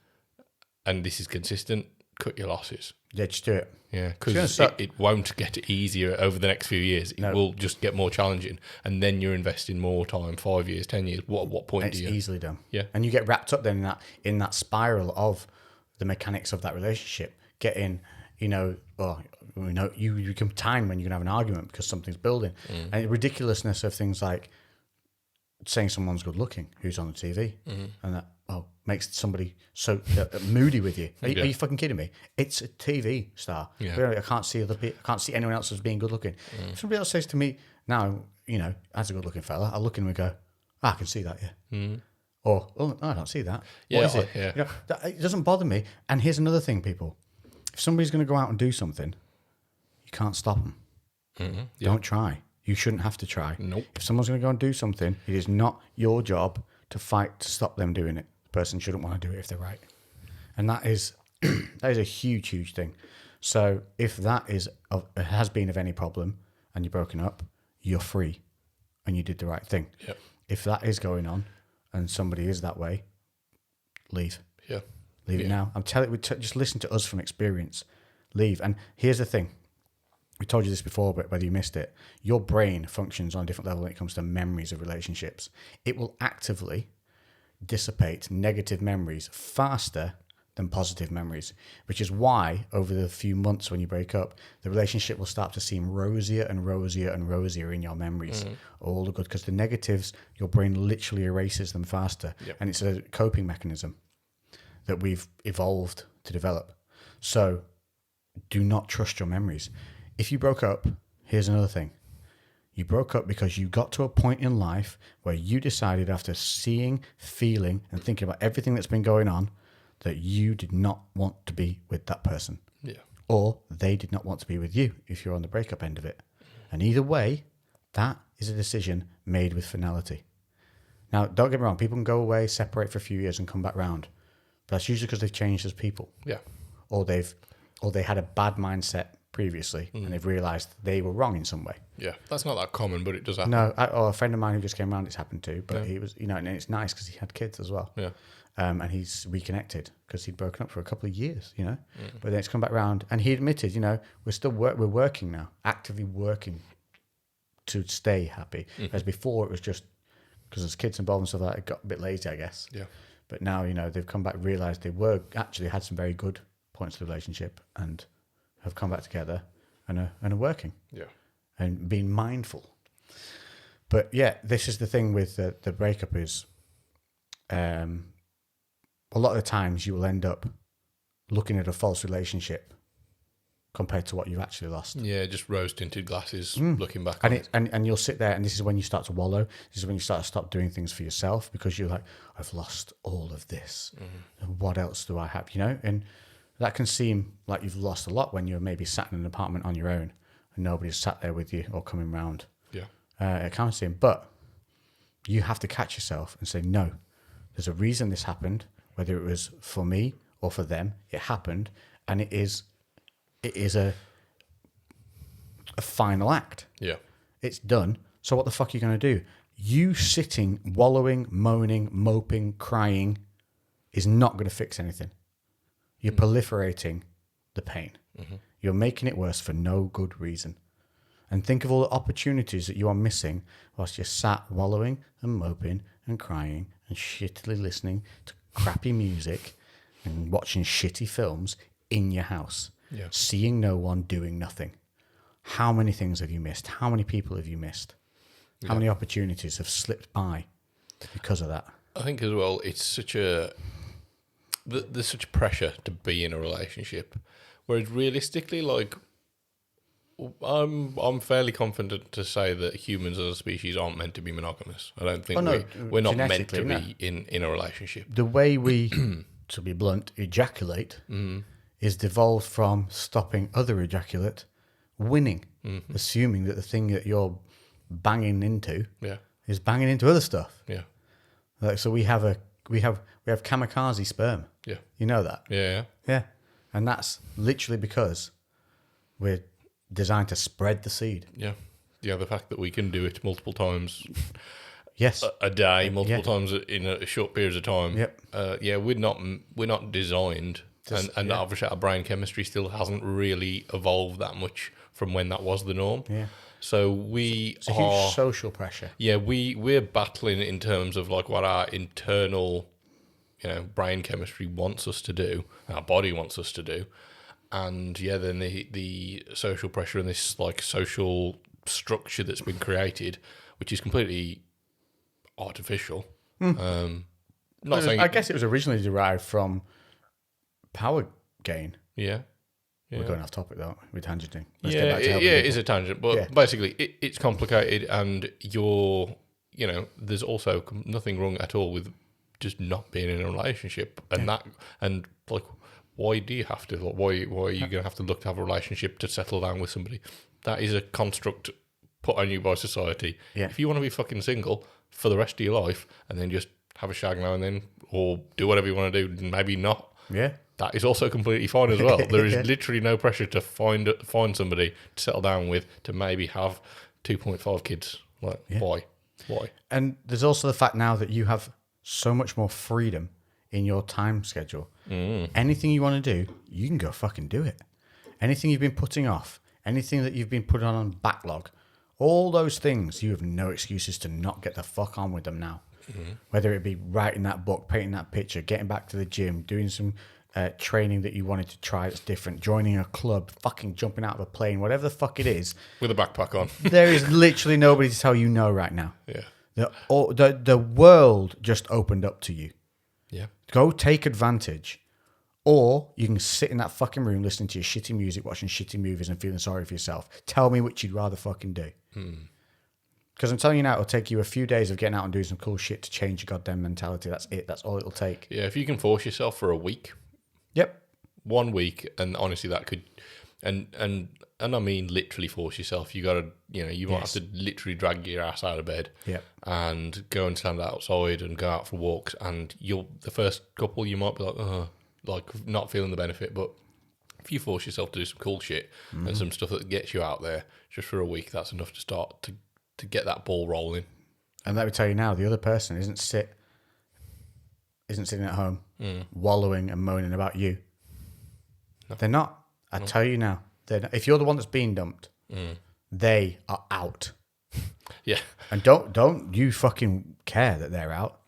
and this is consistent, cut your losses. Yeah, just do it. Yeah, because it won't get easier over the next few years. It will just get more challenging, and then you're investing more time, 5 years, 10 years. What point do you? It's easily done. Yeah, and you get wrapped up then in that spiral of the mechanics of that relationship. You come time when you're gonna have an argument because something's building, and the ridiculousness of things like saying someone's good looking who's on the TV, and that makes somebody so moody with you. Are you fucking kidding me? It's a TV star. Yeah. Really, I can't see other people. I can't see anyone else as being good looking. If somebody else says to me now, as a good looking fella, I'll look at him and go, I can see that, yeah. Or I don't see that. Yeah, what is it? yeah. It doesn't bother me. And here's another thing, people. If somebody's going to go out and do something, you can't stop them. Yeah. Don't try. You shouldn't have to try. Nope. If someone's going to go and do something, it is not your job to fight to stop them doing it. The person shouldn't want to do it if they're right. And that is a huge, huge thing. So if that has been of any problem and you're broken up, you're free and you did the right thing. Yep. If that is going on and somebody is that way, leave. Yeah. Leave it now. I'm telling you, just listen to us from experience. Leave. And here's the thing. We told you this before, but whether you missed it, your brain functions on a different level when it comes to memories of relationships. It will actively dissipate negative memories faster than positive memories, which is why over the few months when you break up, the relationship will start to seem rosier and rosier and rosier in your memories. All the good, because the negatives, your brain literally erases them faster. Yep. And it's a coping mechanism that we've evolved to develop. So do not trust your memories. If you broke up, here's another thing. You broke up because you got to a point in life where you decided, after seeing, feeling, and thinking about everything that's been going on, that you did not want to be with that person. Yeah. Or they did not want to be with you if you're on the breakup end of it. And either way, that is a decision made with finality. Now, don't get me wrong. People can go away, separate for a few years and come back round. But that's usually because they've changed as people. Yeah. Or they had a bad mindset previously and they've realised they were wrong in some way. Yeah. That's not that common, but it does happen. No, a friend of mine who just came around, it's happened to, but he was, and it's nice because he had kids as well. Yeah. And he's reconnected because he'd broken up for a couple of years, But then it's come back round, and he admitted, we're working now, actively working to stay happy. Whereas before it was just because there's kids involved and stuff like that, it got a bit lazy, I guess. Yeah. But now, they've come back, realised they were actually had some very good points to the relationship and have come back together and are working. Yeah. And being mindful. But yeah, this is the thing with the breakup is a lot of the times you will end up looking at a false relationship compared to what you've actually lost. Yeah, just rose-tinted glasses looking back on it. And you'll sit there, and this is when you start to wallow. This is when you start to stop doing things for yourself because you're like, I've lost all of this. And what else do I have? And that can seem like you've lost a lot when you're maybe sat in an apartment on your own and nobody's sat there with you or coming round. Yeah. It can seem, but you have to catch yourself and say, no, there's a reason this happened, whether it was for me or for them. It happened, and it is a final act. Yeah. It's done. So what the fuck are you going to do? You sitting, wallowing, moaning, moping, crying is not going to fix anything. You're proliferating the pain. You're making it worse for no good reason. And think of all the opportunities that you are missing whilst you're sat wallowing and moping and crying and shittily listening to crappy music and watching shitty films in your house. Yeah. Seeing no one, doing nothing. How many things have you missed? How many people have you missed? How many opportunities have slipped by because of that? I think as well, it's there's such pressure to be in a relationship, whereas realistically, like, I'm fairly confident to say that humans as a species aren't meant to be monogamous. I don't think we're not meant to be in a relationship. The way we, to be blunt, ejaculate is devolved from stopping other ejaculate, winning, assuming that the thing that you're banging into is banging into other stuff. Yeah. Like, so we have kamikaze sperm. Yeah. You know that? Yeah. Yeah. And that's literally because we're designed to spread the seed. Yeah. Yeah, the fact that we can do it multiple times Yes. a day, multiple times in a short period of time. Yep. We're not designed, and obviously our brain chemistry still hasn't really evolved that much from when that was the norm. Yeah. So It's a huge social pressure. Yeah, we're battling in terms of like what our internal, brain chemistry wants us to do, our body wants us to do, and then the social pressure and this like social structure that's been created, which is completely artificial. Not saying I guess it was originally derived from power gain. Yeah. We're going off topic though. We're tangenting. It is a tangent, but basically it's complicated, and there's also nothing wrong at all with just not being in a relationship, and like, why do you have to? Like, why are you going to have to look to have a relationship to settle down with somebody? That is a construct put on you by society. Yeah. If you want to be fucking single for the rest of your life and then just have a shag now and then, or do whatever you want to do, maybe not. Yeah. That is also completely fine as well. There is literally no pressure to find somebody to settle down with, to maybe have 2.5 kids. Like, why? And there's also the fact now that you have so much more freedom in your time schedule. Anything you want to do, you can go fucking do it. Anything you've been putting off, anything that you've been putting on backlog, all those things, you have no excuses to not get the fuck on with them now. Whether it be writing that book, painting that picture, getting back to the gym, doing some training that you wanted to try that's different, joining a club, fucking jumping out of a plane, whatever the fuck it is. With a backpack on. There is literally nobody to tell you no right now. Yeah. The world just opened up to you. Yeah. Go take advantage. Or you can sit in that fucking room listening to your shitty music, watching shitty movies and feeling sorry for yourself. Tell me which you'd rather fucking do. Because I'm telling you now, it'll take you a few days of getting out and doing some cool shit to change your goddamn mentality. That's it. That's all it'll take. Yeah, if you can force yourself for a week. Yep. 1 week, and honestly, that could, and I mean literally force yourself. You gotta, you might have to literally drag your ass out of bed. Yep. And go and stand outside and go out for walks. And the first couple, you might be like not feeling the benefit, but if you force yourself to do some cool shit and some stuff that gets you out there just for a week, that's enough to start to get that ball rolling. And let me tell you now, the other person isn't sitting at home wallowing and moaning about you. No. They're not. I tell you now, they're not. If you're the one that's being dumped, they are out. Yeah. And don't you fucking care that they're out.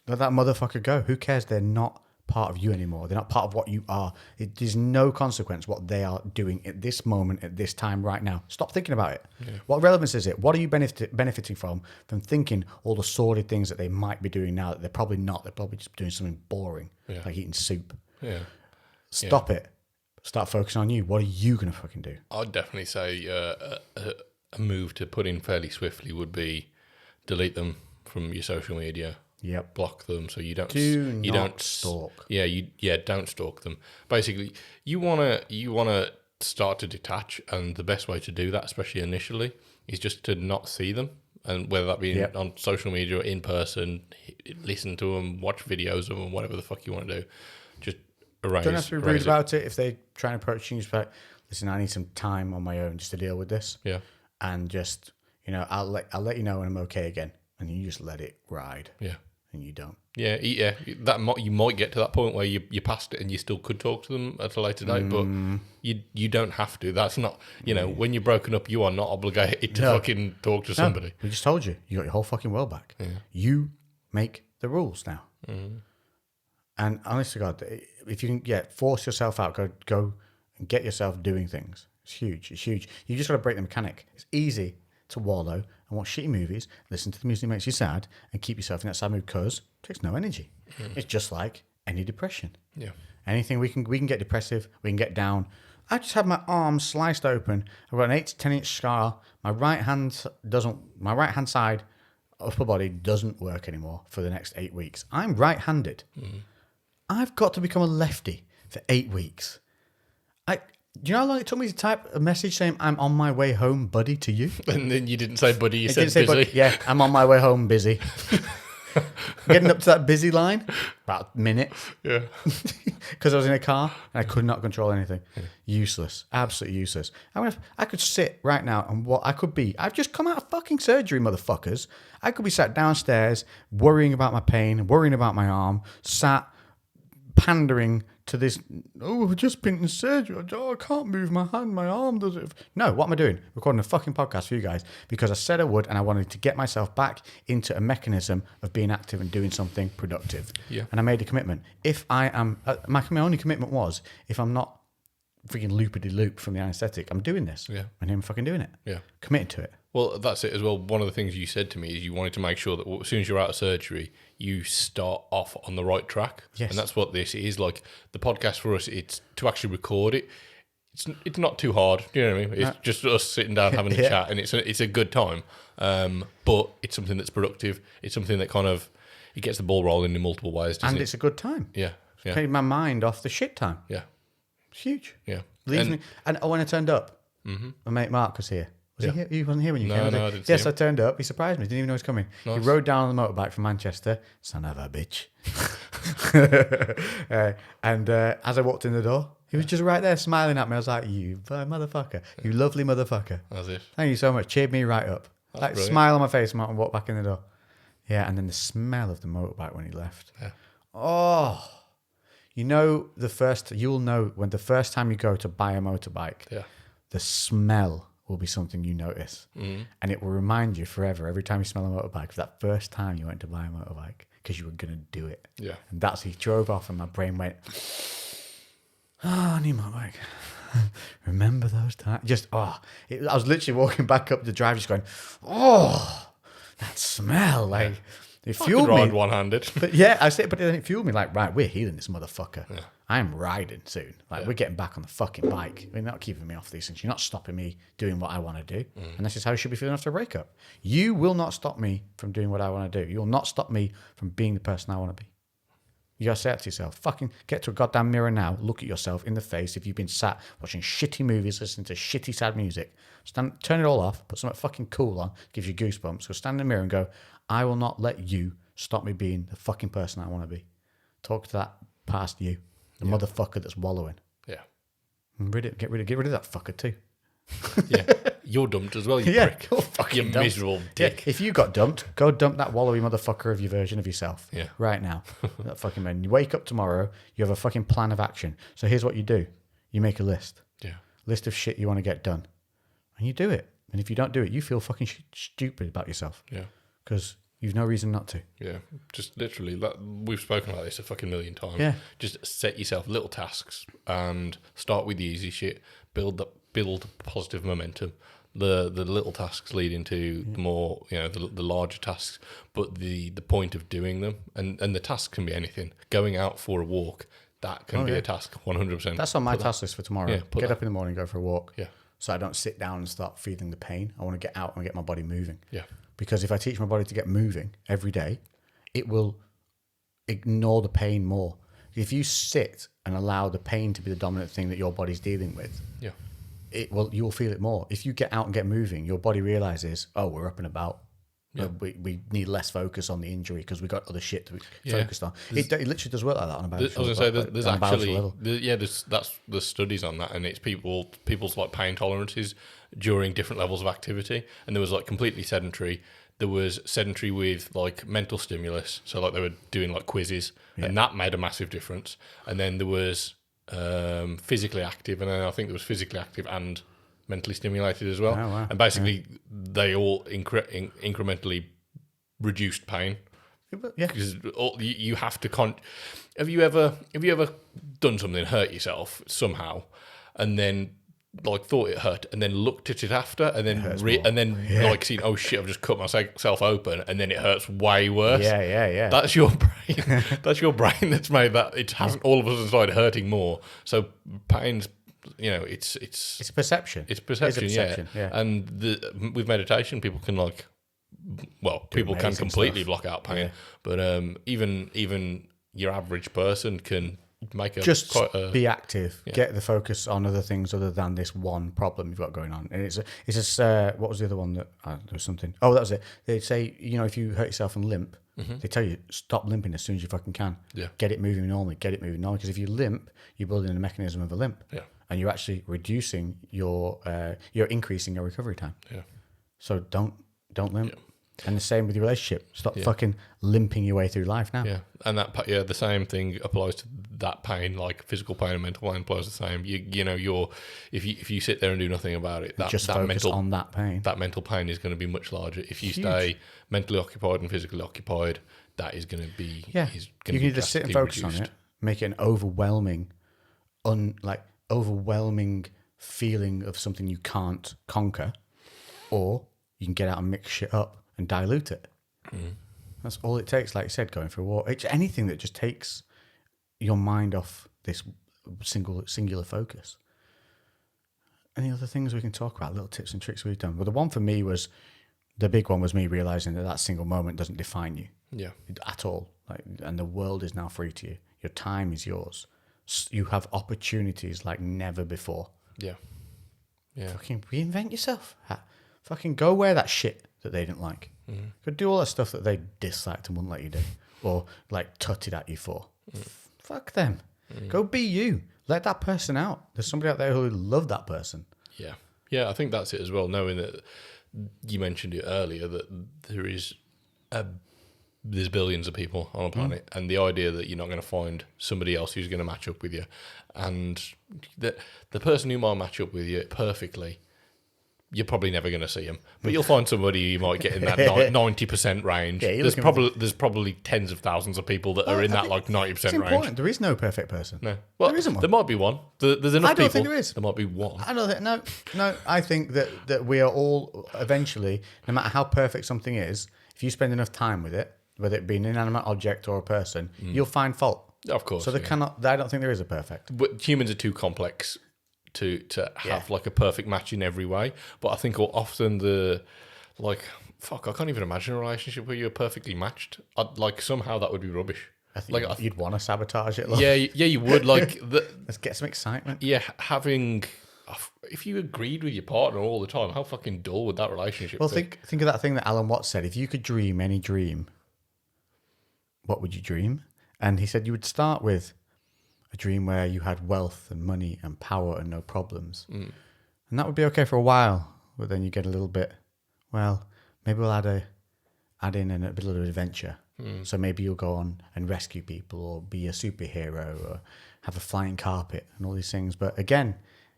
Let that motherfucker go. Who cares? They're not part of you anymore. They're not part of what you are. It is no consequence what they are doing at this moment, at this time, right now. Stop thinking about it. Yeah. What relevance is it? What are you benefiting from thinking all the sordid things that they might be doing now that they're probably not? They're probably just doing something boring, like eating soup. Yeah. Stop it. Start focusing on you. What are you going to fucking do? I'd definitely say a move to put in fairly swiftly would be delete them from your social media. Yep. Block them so you don't don't stalk. Don't stalk them. Basically, you wanna start to detach, and the best way to do that, especially initially, is just to not see them, and whether that be on social media or in person, listen to them, watch videos of them, whatever the fuck you want to do. Just erase. Don't have to be rude about it if they try and approach you. Just like, listen, I need some time on my own just to deal with this. Yeah. And just I'll let you know when I'm okay again, and you just let it ride. Yeah. And you don't. Yeah. You might get to that point where you passed it and you still could talk to them at a later date, but you don't have to. That's not, when you're broken up, you are not obligated to fucking talk to somebody. We just told you. You got your whole fucking world back. Yeah. You make the rules now. And honest to God, if you can force yourself out, go and get yourself doing things. It's huge. It's huge. You just got to break the mechanic. It's easy to wallow and watch shitty movies, listen to the music that makes you sad, and keep yourself in that sad mood because it takes no energy. It's just like any depression. Yeah. Anything we can get depressive, we can get down. I just had my arm sliced open. I've got an 8 to 10 inch scar. My right hand side upper body doesn't work anymore for the next 8 weeks. I'm right-handed. I've got to become a lefty for 8 weeks. Do you know how long it took me to type a message saying, I'm on my way home, buddy, to you? And then you didn't say buddy, you said busy. Buddy. Yeah, I'm on my way home, busy. Getting up to that busy line, about a minute. Yeah. Because I was in a car and I could not control anything. Yeah. Useless. Absolutely useless. I could sit right now and I've just come out of fucking surgery, motherfuckers. I could be sat downstairs worrying about my pain, worrying about my arm, sat pandering to this, I've just been in surgery. I can't move my hand, my arm does it. No, what am I doing? Recording a fucking podcast for you guys because I said I would and I wanted to get myself back into a mechanism of being active and doing something productive. Yeah. And I made a commitment. If I am, my only commitment was, if I'm not freaking loopity-loop from the anesthetic, I'm doing this. Yeah. And I'm fucking doing it. Yeah. Committed to it. Well, that's it as well. One of the things you said to me is you wanted to make sure that as soon as you're out of surgery, you start off on the right track. Yes. And that's what this is. Like, the podcast for us, it's to actually record it. It's not too hard. You know what I mean? It's just us sitting down having a chat, and it's a good time. But it's something that's productive. It's something that kind of it gets the ball rolling in multiple ways. And it's a good time. Yeah. Yeah. Taking my mind off the shit time. Yeah. It's huge. Yeah. Leaves me. And when I turned up, my mate Mark was here. Was he here? He wasn't here when you came. No, I didn't see Yes, him. I turned up. He surprised me. Didn't even know he was coming. Nice. He rode down on the motorbike from Manchester. Son of a bitch. And as I walked in the door, he was just right there smiling at me. I was like, you motherfucker. You lovely motherfucker. That's it. Thank you so much. Cheered me right up. Like, brilliant. smile on my face and walk back in the door. Yeah, and then the smell of the motorbike when he left. Yeah. Oh, you know, you'll know when the first time you go to buy a motorbike, Yeah. the smell will be something you notice. And it will remind you forever, every time you smell a motorbike, of that first time you went to buy a motorbike because you were going to do it. Yeah. And that's, he drove off and my brain went, oh, I need my bike. Remember those times? I was literally walking back up the drive just going, oh, that smell. Like, it fueled me. Ride one-handed. But yeah, I said, but then it fueled me like, right, we're healing this motherfucker. Yeah. I'm riding soon. Like, we're getting back on the fucking bike. You're not keeping me off these things. You're not stopping me doing what I want to do. And this is how you should be feeling after a breakup. You will not stop me from doing what I want to do. You will not stop me from being the person I want to be. You gotta say that to yourself. Fucking get to a goddamn mirror now. Look at yourself in the face. If you've been sat watching shitty movies, listening to shitty sad music, turn it all off. Put something fucking cool on. Gives you goosebumps. Go stand in the mirror and go, I will not let you stop me being the fucking person I want to be. Talk to that past you, the motherfucker that's wallowing. Yeah. And get rid of that fucker too. Yeah. You're dumped as well, you prick. You're fucking You dumped. miserable dick. Yeah, if you got dumped, go dump that wallowy motherfucker of your version of yourself. Yeah. Right now. That fucking man. You wake up tomorrow, you have a fucking plan of action. So here's what you do. You make a list. Yeah. List of shit you want to get done. And you do it. And if you don't do it, you feel fucking stupid about yourself. Yeah. Because you've no reason not to. Yeah. Just literally, we've spoken about this a fucking million times. Yeah. Just set yourself little tasks and start with the easy shit. Build positive momentum. The little tasks lead into the more, the larger tasks, but the point of doing them, and the task can be anything. Going out for a walk, that can be a task, 100%. That's on my task list for tomorrow. Yeah, Get up in the morning, go for a walk. Yeah. So I don't sit down and start feeling the pain. I want to get out and get my body moving. Yeah. Because if I teach my body to get moving every day, it will ignore the pain more. If you sit and allow the pain to be the dominant thing that your body's dealing with, Yeah. you'll feel it more. If you get out and get moving, your body realizes, oh, we're up and about. Yeah. We need less focus on the injury because we got other shit to be Yeah. focused on. It literally does work like that on a I was biological going to say, level. there's On a biological actually, level. there's studies on that, and it's people's like pain tolerances during different levels of activity, and there was like completely sedentary. There was sedentary with like mental stimulus, so like they were doing like quizzes, and that made a massive difference. And then there was physically active, and then I think there was physically active and mentally stimulated as well. Oh, wow. And basically, they all incrementally reduced pain. Yeah. Because you have to have you ever done something, hurt yourself somehow, and then like thought it hurt, and then looked at it after, and then like seen, oh shit, I've just cut myself open, and then it hurts way worse. Yeah. That's your brain. That's your brain that's made that. It hasn't all of a sudden started hurting more. So pain's, it's a perception. It's perception, yeah. And with meditation, people can people can completely block out pain, but even your average person can make be active. Get the focus on other things other than this one problem you've got going on. And it's just what was the other one that there was something? Oh, that was it. They say if you hurt yourself and limp, they tell you stop limping as soon as you fucking can. Yeah. Get it moving normally. Because if you limp, you're building a mechanism of a limp. Yeah. And you're actually reducing you're increasing your recovery time. Yeah. So don't limp. Yeah. And the same with your relationship. Stop fucking limping your way through life now. Yeah, and the same thing applies to that pain, like physical pain and mental pain applies the same. If you sit there and do nothing about it, that focus on that pain. That mental pain is going to be much larger. If you stay mentally occupied and physically occupied, that is going to be you can either sit and focus on it, make it an overwhelming feeling of something you can't conquer, or you can get out and mix shit up and dilute it. That's all it takes. Like you said, going for a walk. It's anything that just takes your mind off this singular focus. Any other things we can talk about? Little tips and tricks we've done. Well, the one for me was, the big one was me realizing that single moment doesn't define you. Yeah. At all. Like, and the world is now free to you. Your time is yours. You have opportunities like never before. Yeah. Yeah. Fucking reinvent yourself. Fucking go wear that shit that they didn't like. Go do all that stuff that they disliked and wouldn't let you do. Or like tutted at you for. Fuck them. Go be you. Let that person out. There's somebody out there who will love that person. Yeah. Yeah, I think that's it as well, knowing that you mentioned it earlier, that there's billions of people on a planet, and the idea that you're not going to find somebody else who's going to match up with you, and the person who might match up with you perfectly, you're probably never going to see them, but you'll find somebody you might get in that 90% range. Yeah, there's probably tens of thousands of people that are in that like 90% range. There is no perfect person. No, well, there isn't one. There might be one. There's enough people. I don't think there is. There might be one. I don't think. No. I think that we are all eventually, no matter how perfect something is, if you spend enough time with it, whether it be an inanimate object or a person, you'll find fault. Of course. So I don't think there is a perfect. But humans are too complex to have like a perfect match in every way. But I think often I can't even imagine a relationship where you're perfectly matched. Somehow that would be rubbish. I think you'd want to sabotage it. Yeah, you would. Let's get some excitement. Yeah, if you agreed with your partner all the time, how fucking dull would that relationship be? Well, think of that thing that Alan Watts said. If you could dream any dream, what would you dream? And he said you would start with a dream where you had wealth and money and power and no problems. And that would be okay for a while, but then you get a little bit, well, maybe we'll add in a bit of adventure. So maybe you'll go on and rescue people or be a superhero or have a flying carpet and all these things. But again,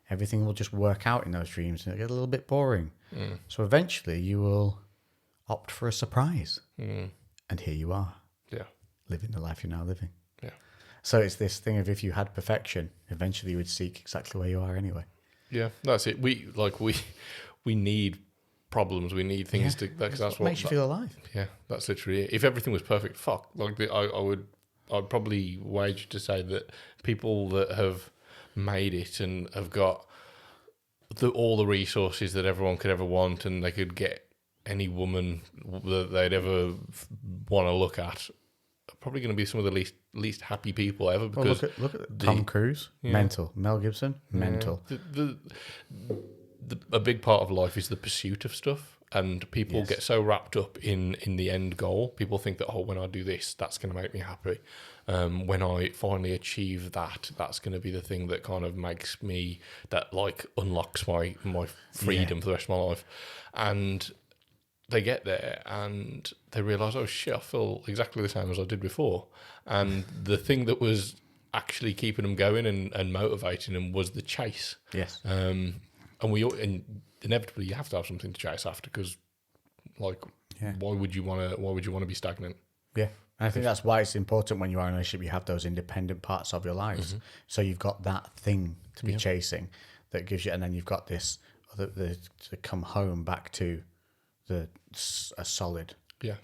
everything will just work out in those dreams and it'll get a little bit boring. So eventually you will opt for a surprise. And here you are. Yeah. Living the life you're now living. Yeah. So it's this thing of if you had perfection, eventually you would seek exactly where you are anyway. Yeah, that's it. We need problems. We need things to. That's what makes you feel alive. Yeah, that's literally it. If everything was perfect, fuck. I'd probably wager to say that people that have made it and have got all the resources that everyone could ever want, and they could get any woman that they'd ever want to look at, probably going to be some of the least happy people ever. Because look at Tom Cruise, mental. Mel Gibson, mental. A big part of life is the pursuit of stuff, and people get so wrapped up in the end goal. People think that, when I do this, that's going to make me happy. When I finally achieve that, that's going to be the thing that kind of makes me, that like unlocks my freedom for the rest of my life. And they get there and they realise, oh shit, I feel exactly the same as I did before. And the thing that was actually keeping them going and motivating them was the chase. Yes. And inevitably you have to have something to chase after, because why would you want to be stagnant? Yeah. And I think that's why it's important when you are in a relationship, you have those independent parts of your lives. So you've got that thing to be chasing that gives you, and then you've got this to come home back to a solid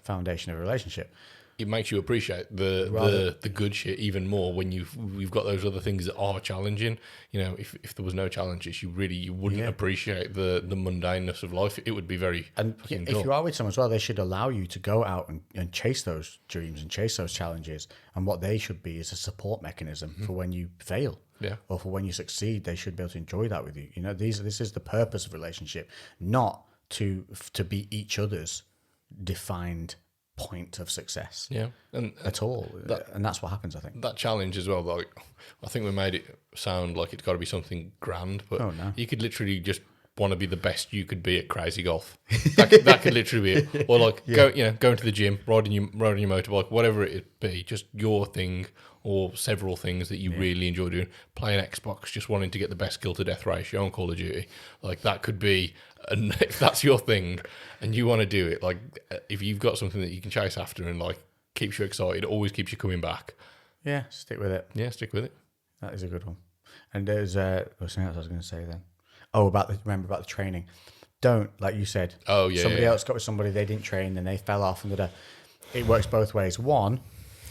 foundation of a relationship. It makes you appreciate the good shit even more when we've got those other things that are challenging. You know, if there was no challenges, you wouldn't appreciate the mundaneness of life. It would be very fucking dull. If you are with someone as well, they should allow you to go out and chase those dreams and chase those challenges. And what they should be is a support mechanism for when you fail. Yeah. Or for when you succeed. They should be able to enjoy that with you. You know, this is the purpose of a relationship, not to be each other's defined point of success. Yeah, and at all, and that's what happens. I think that challenge as well. Like, I think we made it sound like it's got to be something grand, but you could literally just want to be the best you could be at crazy golf. That could literally be it. Or like going to the gym, riding your motorbike, whatever it be, just your thing, or several things that you really enjoy doing. Playing Xbox, just wanting to get the best skill to death ratio on Call of Duty. Like, that could be, and if that's your thing and you want to do it, like, if you've got something that you can chase after and like keeps you excited, always keeps you coming back. Yeah, stick with it. Yeah, stick with it. That is a good one. And there's something else I was going to say then. Oh, remember about the training. don't, like you said. Oh, yeah. Somebody else got with somebody, they didn't train, and they fell off, and it works both ways. One,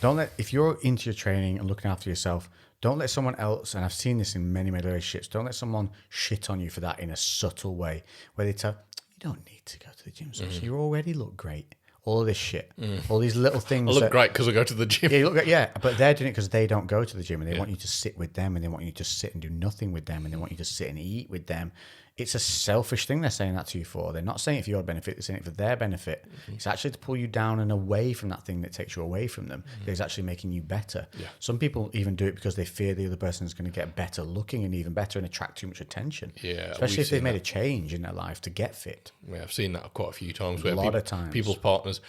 if you're into your training and looking after yourself, don't let someone else, and I've seen this in many, many relationships, don't let someone shit on you for that in a subtle way, where they tell you don't need to go to the gym, so you already look great. All of this shit, all these little things. I look great because I go to the gym. Yeah, you look great, yeah, but they're doing it because they don't go to the gym, and they want you to sit with them, and they want you to sit and do nothing with them, and they want you to sit and eat with them. It's a selfish thing they're saying that to you for. They're not saying it for your benefit, they're saying it for their benefit. It's actually to pull you down and away from that thing that takes you away from them. It's actually making you better. Yeah. Some people even do it because they fear the other person is going to get better looking and even better and attract too much attention. Yeah, especially if they've made a change in their life to get fit. Yeah, I've seen that quite a few times. Where of times. People's partners,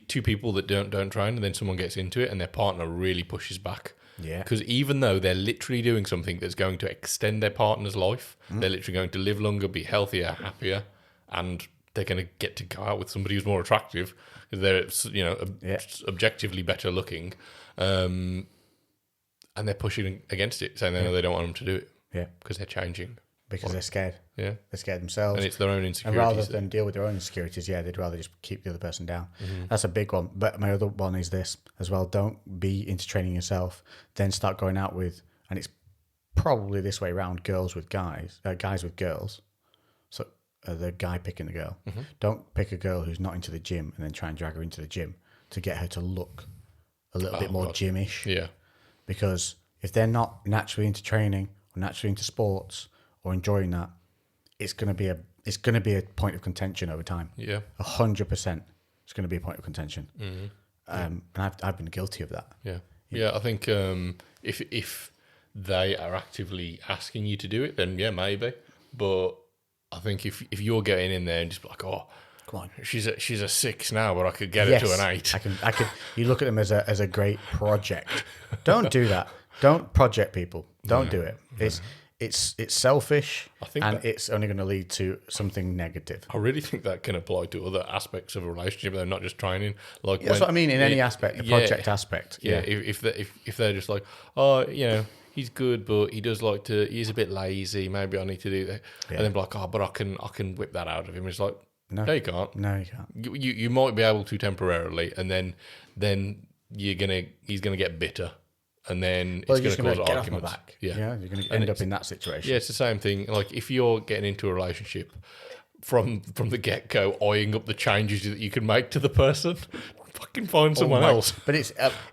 two people that don't train, and then someone gets into it and their partner really pushes back. Yeah. Because even though they're literally doing something that's going to extend their partner's life, they're literally going to live longer, be healthier, happier, and they're going to get to go out with somebody who's more attractive because they're, objectively better looking, and they're pushing against it, saying they don't want them to do it. Yeah. Because they're changing. Because they're scared. Yeah. They're scared themselves. And it's their own insecurities. And rather than deal with their own insecurities, they'd rather just keep the other person down. That's a big one. But my other one is this as well. Don't be into training yourself, then start going out with, and it's probably this way around, guys with girls. So the guy picking the girl. Don't pick a girl who's not into the gym and then try and drag her into the gym to get her to look a little bit more gymish. Yeah. Because if they're not naturally into training or naturally into sports, or enjoying that, it's going to be a point of contention over time. Yeah, 100%. It's going to be a point of contention. And I've been guilty of that. Yeah. I think if they are actively asking you to do it, then yeah, maybe. But I think if you're getting in there and just like, oh, come on, she's a 6 now, but I could get her to an 8. I can. You look at them as a great project. Don't do that. Don't project people. Don't do it. It's selfish, and it's only going to lead to something negative. I really think that can apply to other aspects of a relationship, though, not just training. Like that's what I mean in any aspect, the project aspect. Yeah, if they're just like, oh, he's good, but he's a bit lazy. Maybe I need to do that, and then be like, oh, but I can whip that out of him. It's like, no, you can't. No, you can't. You might be able to temporarily, and then he's gonna get bitter. And then it's going to cause arguments. Off my back. Yeah, you're going to end up in that situation. Yeah, it's the same thing. Like if you're getting into a relationship from the get-go, eyeing up the changes that you can make to the person, fucking find someone else. But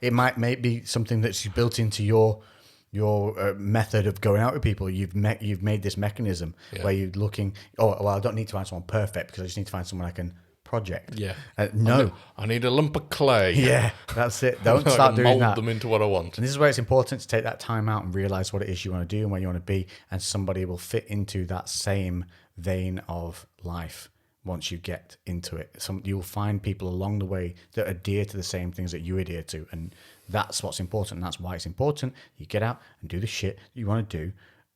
it might be something that's built into your method of going out with people. You've made this mechanism where you're looking. Oh, well, I don't need to find someone perfect because I just need to find someone I can project. Yeah. No. I need a lump of clay. Yeah, that's it. Don't start doing that. Mold them into what I want. And this is where it's important to take that time out and realize what it is you want to do and where you want to be, and somebody will fit into that same vein of life once you get into it. You'll find people along the way that adhere to the same things that you adhere to, and that's what's important. And that's why it's important. You get out and do the shit that you want to do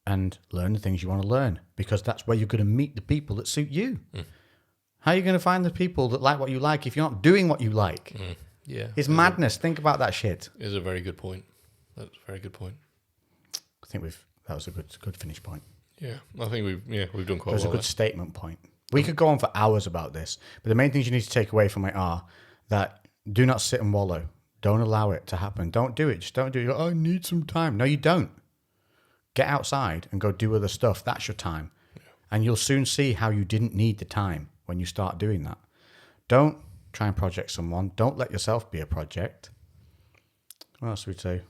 and learn the things you want to learn, because that's where you're going to meet the people that suit you. How are you going to find the people that like what you like if you're not doing what you like? Yeah, it's madness. Think about that shit. Is a very good point. That's a very good point. I think that was a good finish point. Yeah, I think we've done quite well. It was a good statement point. We could go on for hours about this, but the main things you need to take away from it are that do not sit and wallow. Don't allow it to happen. Don't do it. Just don't do it. I need some time. No, you don't. Get outside and go do other stuff. That's your time. Yeah. And you'll soon see how you didn't need the time when you start doing that. Don't try and project someone. Don't let yourself be a project. What else would we say?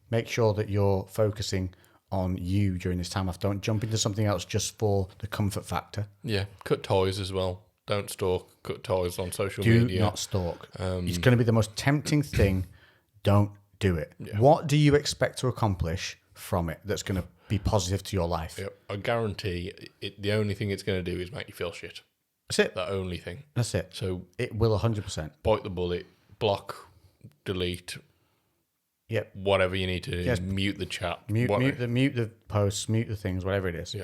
Make sure that you're focusing on you during this time off. Don't jump into something else just for the comfort factor. Yeah, cut ties as well. Don't stalk, cut ties on social media. Do not stalk. It's going to be the most tempting thing. Don't do it. Yeah. What do you expect to accomplish from it that's going to be positive to your life? Yeah, I guarantee the only thing it's going to do is make you feel shit. That's it. The only thing. That's it. So it will 100%. Bite the bullet, block, delete, whatever you need to do. Yes. Mute the chat. Mute the posts, mute the things, whatever it is.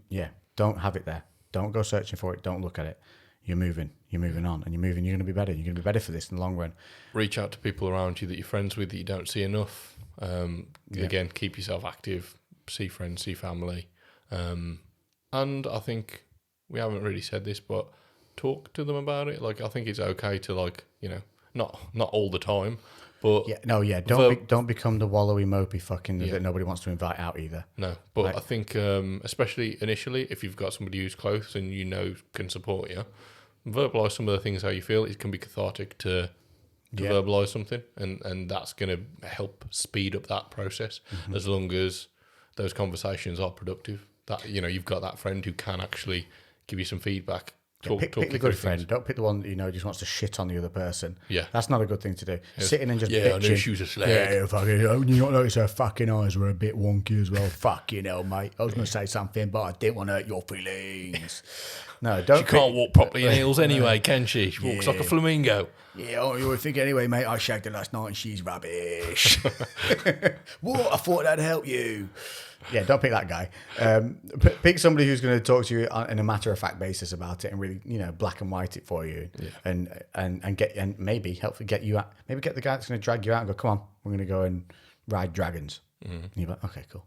Yeah. Don't have it there. Don't go searching for it. Don't look at it. You're moving on, and you're going to be better. You're going to be better for this in the long run. Reach out to people around you that you're friends with that you don't see enough. Again, keep yourself active. See friends, see family. And I think we haven't really said this, but talk to them about it. Like, I think it's okay to, like, not all the time, but don't become the wallowy mopey fucking that nobody wants to invite out either. No, but I think especially initially, if you've got somebody who's close and can support you, verbalise some of the things how you feel. It can be cathartic to verbalise something, and that's going to help speed up that process as long as those conversations are productive. That you've got that friend who can actually give you some feedback. Pick the good friend. Don't pick the one that just wants to shit on the other person. Yeah, that's not a good thing to do. Sitting and just bitching. I knew she was a slag. Yeah, fucking. You not notice her fucking eyes were a bit wonky as well. Fucking hell, mate. I was going to say something, but I didn't want to hurt your feelings. No, don't. She can't walk properly in heels anyway, can she? She walks like a flamingo. Yeah, you would think anyway, mate. I shagged her last night and she's rubbish. What? I thought that'd help you. Yeah, don't pick that guy. Pick somebody who's going to talk to you in a matter-of-fact basis about it and really, black and white it for you, and maybe help get you out. Maybe get the guy that's going to drag you out and go, come on, we're going to go and ride dragons. And you're like, okay, cool.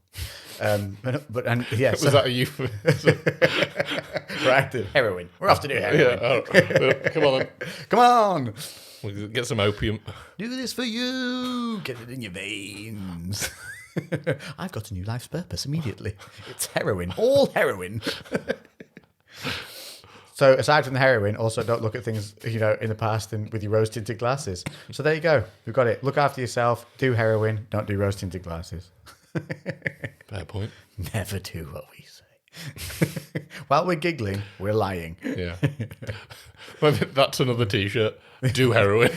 Was that a euphemism? Right, heroin. We're off to do heroin. Yeah, come on, then. Come on. We'll get some opium. Do this for you. Get it in your veins. I've got a new life's purpose immediately. It's heroin. All heroin. So aside from the heroin, also don't look at things, in the past and with your rose-tinted glasses. So there you go. We've got it. Look after yourself. Do heroin. Don't do rose-tinted glasses. Fair point. Never do what we say. While we're giggling, we're lying. Yeah. Maybe that's another T-shirt. Do heroin.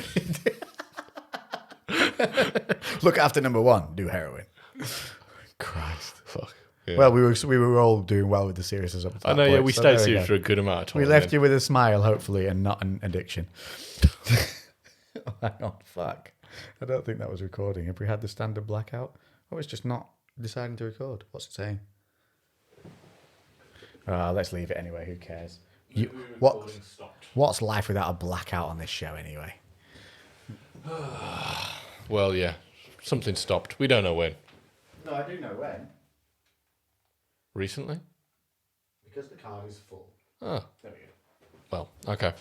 Look after number one. Do heroin. Christ. Fuck. Yeah. Well, we were all doing well with the seriousness up to that I know, point, we stayed serious for a good amount of time. We left you with a smile, hopefully, and not an addiction. Hang on, fuck. I don't think that was recording. Have we had the standard blackout? Oh, it's just not deciding to record. What's it saying? Let's leave it anyway. Who cares? What's life without a blackout on this show anyway? Well, yeah. Something stopped. We don't know when. No, I do know when. Recently? Because the card is full. Oh. There we go. Well, okay.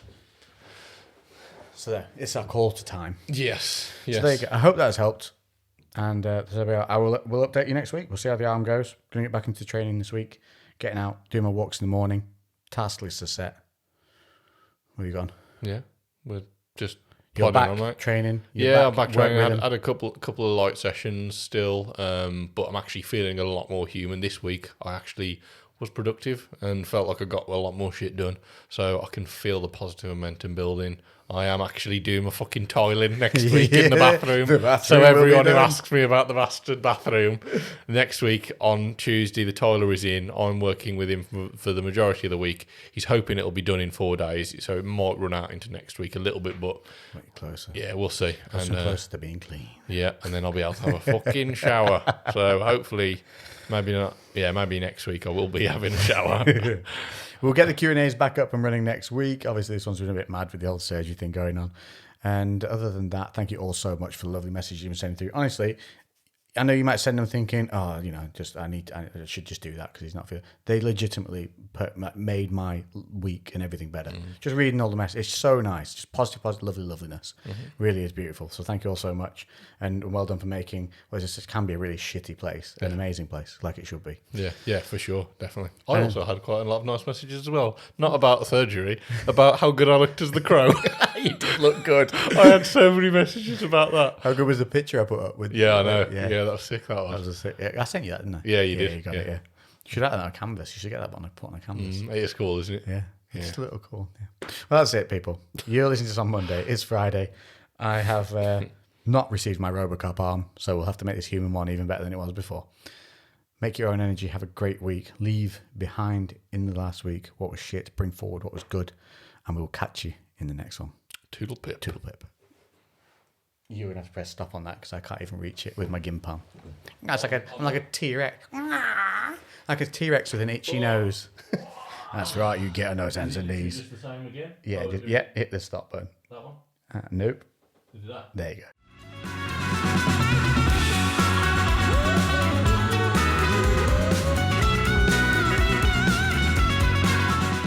So there, it's our call to time. Yes. So there you go. I hope that has helped. And so we'll update you next week. We'll see how the arm goes. Going to get back into training this week. Getting out, doing my walks in the morning. Task lists are set. Where you gone? Yeah. We're just You're back on, right? training. I'm back training. I had a couple of light sessions still, but I'm actually feeling a lot more human this week. I actually was productive and felt like I got a lot more shit done. So I can feel the positive momentum building. I am actually doing my fucking toiling next week in the bathroom. So everyone who asks me about the bastard bathroom, next week on Tuesday, the toiler is in. I'm working with him for the majority of the week. He's hoping it'll be done in 4 days, so it might run out into next week a little bit, but closer. Yeah, we'll see. Closer to being clean. Yeah, and then I'll be able to have a fucking shower. So hopefully, maybe not. Yeah, maybe next week I will be having a shower. We'll get the Q&As back up and running next week. Obviously, this one's been a bit mad with the whole surgery thing going on. And other than that, thank you all so much for the lovely messages you've been sending through. Honestly, I know you might send them thinking, I should just do that because he's not feeling. They legitimately made my week and everything better. Just reading all the messages, it's so nice. Just positive, loveliness. Really is beautiful. So thank you all so much, and well done for making. This can be a really shitty place, an amazing place, like it should be. Yeah, for sure, definitely. I also had quite a lot of nice messages as well. Not about surgery, about how good I looked as the Crow. You did look good. I had so many messages about that. How good was the picture I put up with? Yeah, I know. Yeah, that was sick. That was. I sent you that, didn't I? Yeah, you did. You got it. Yeah. You should have that on a canvas. You should get that put on a canvas. It's cool, isn't it? Yeah. It's a little cool. Yeah. Well, that's it, people. You're listening to this on Monday. It's Friday. I have not received my Robocop arm, so we'll have to make this human one even better than it was before. Make your own energy. Have a great week. Leave behind in the last week what was shit. Bring forward what was good. And we will catch you in the next one. Toodle pip. Toodle pip. You're going to have to press stop on that because I can't even reach it with my gim palm. I'm like a T-Rex. Like a T-Rex with an itchy nose. That's right, you get on those hands and knees. Is this the same again? Yeah, hit the stop button. That one? Nope. Is it that? There you go.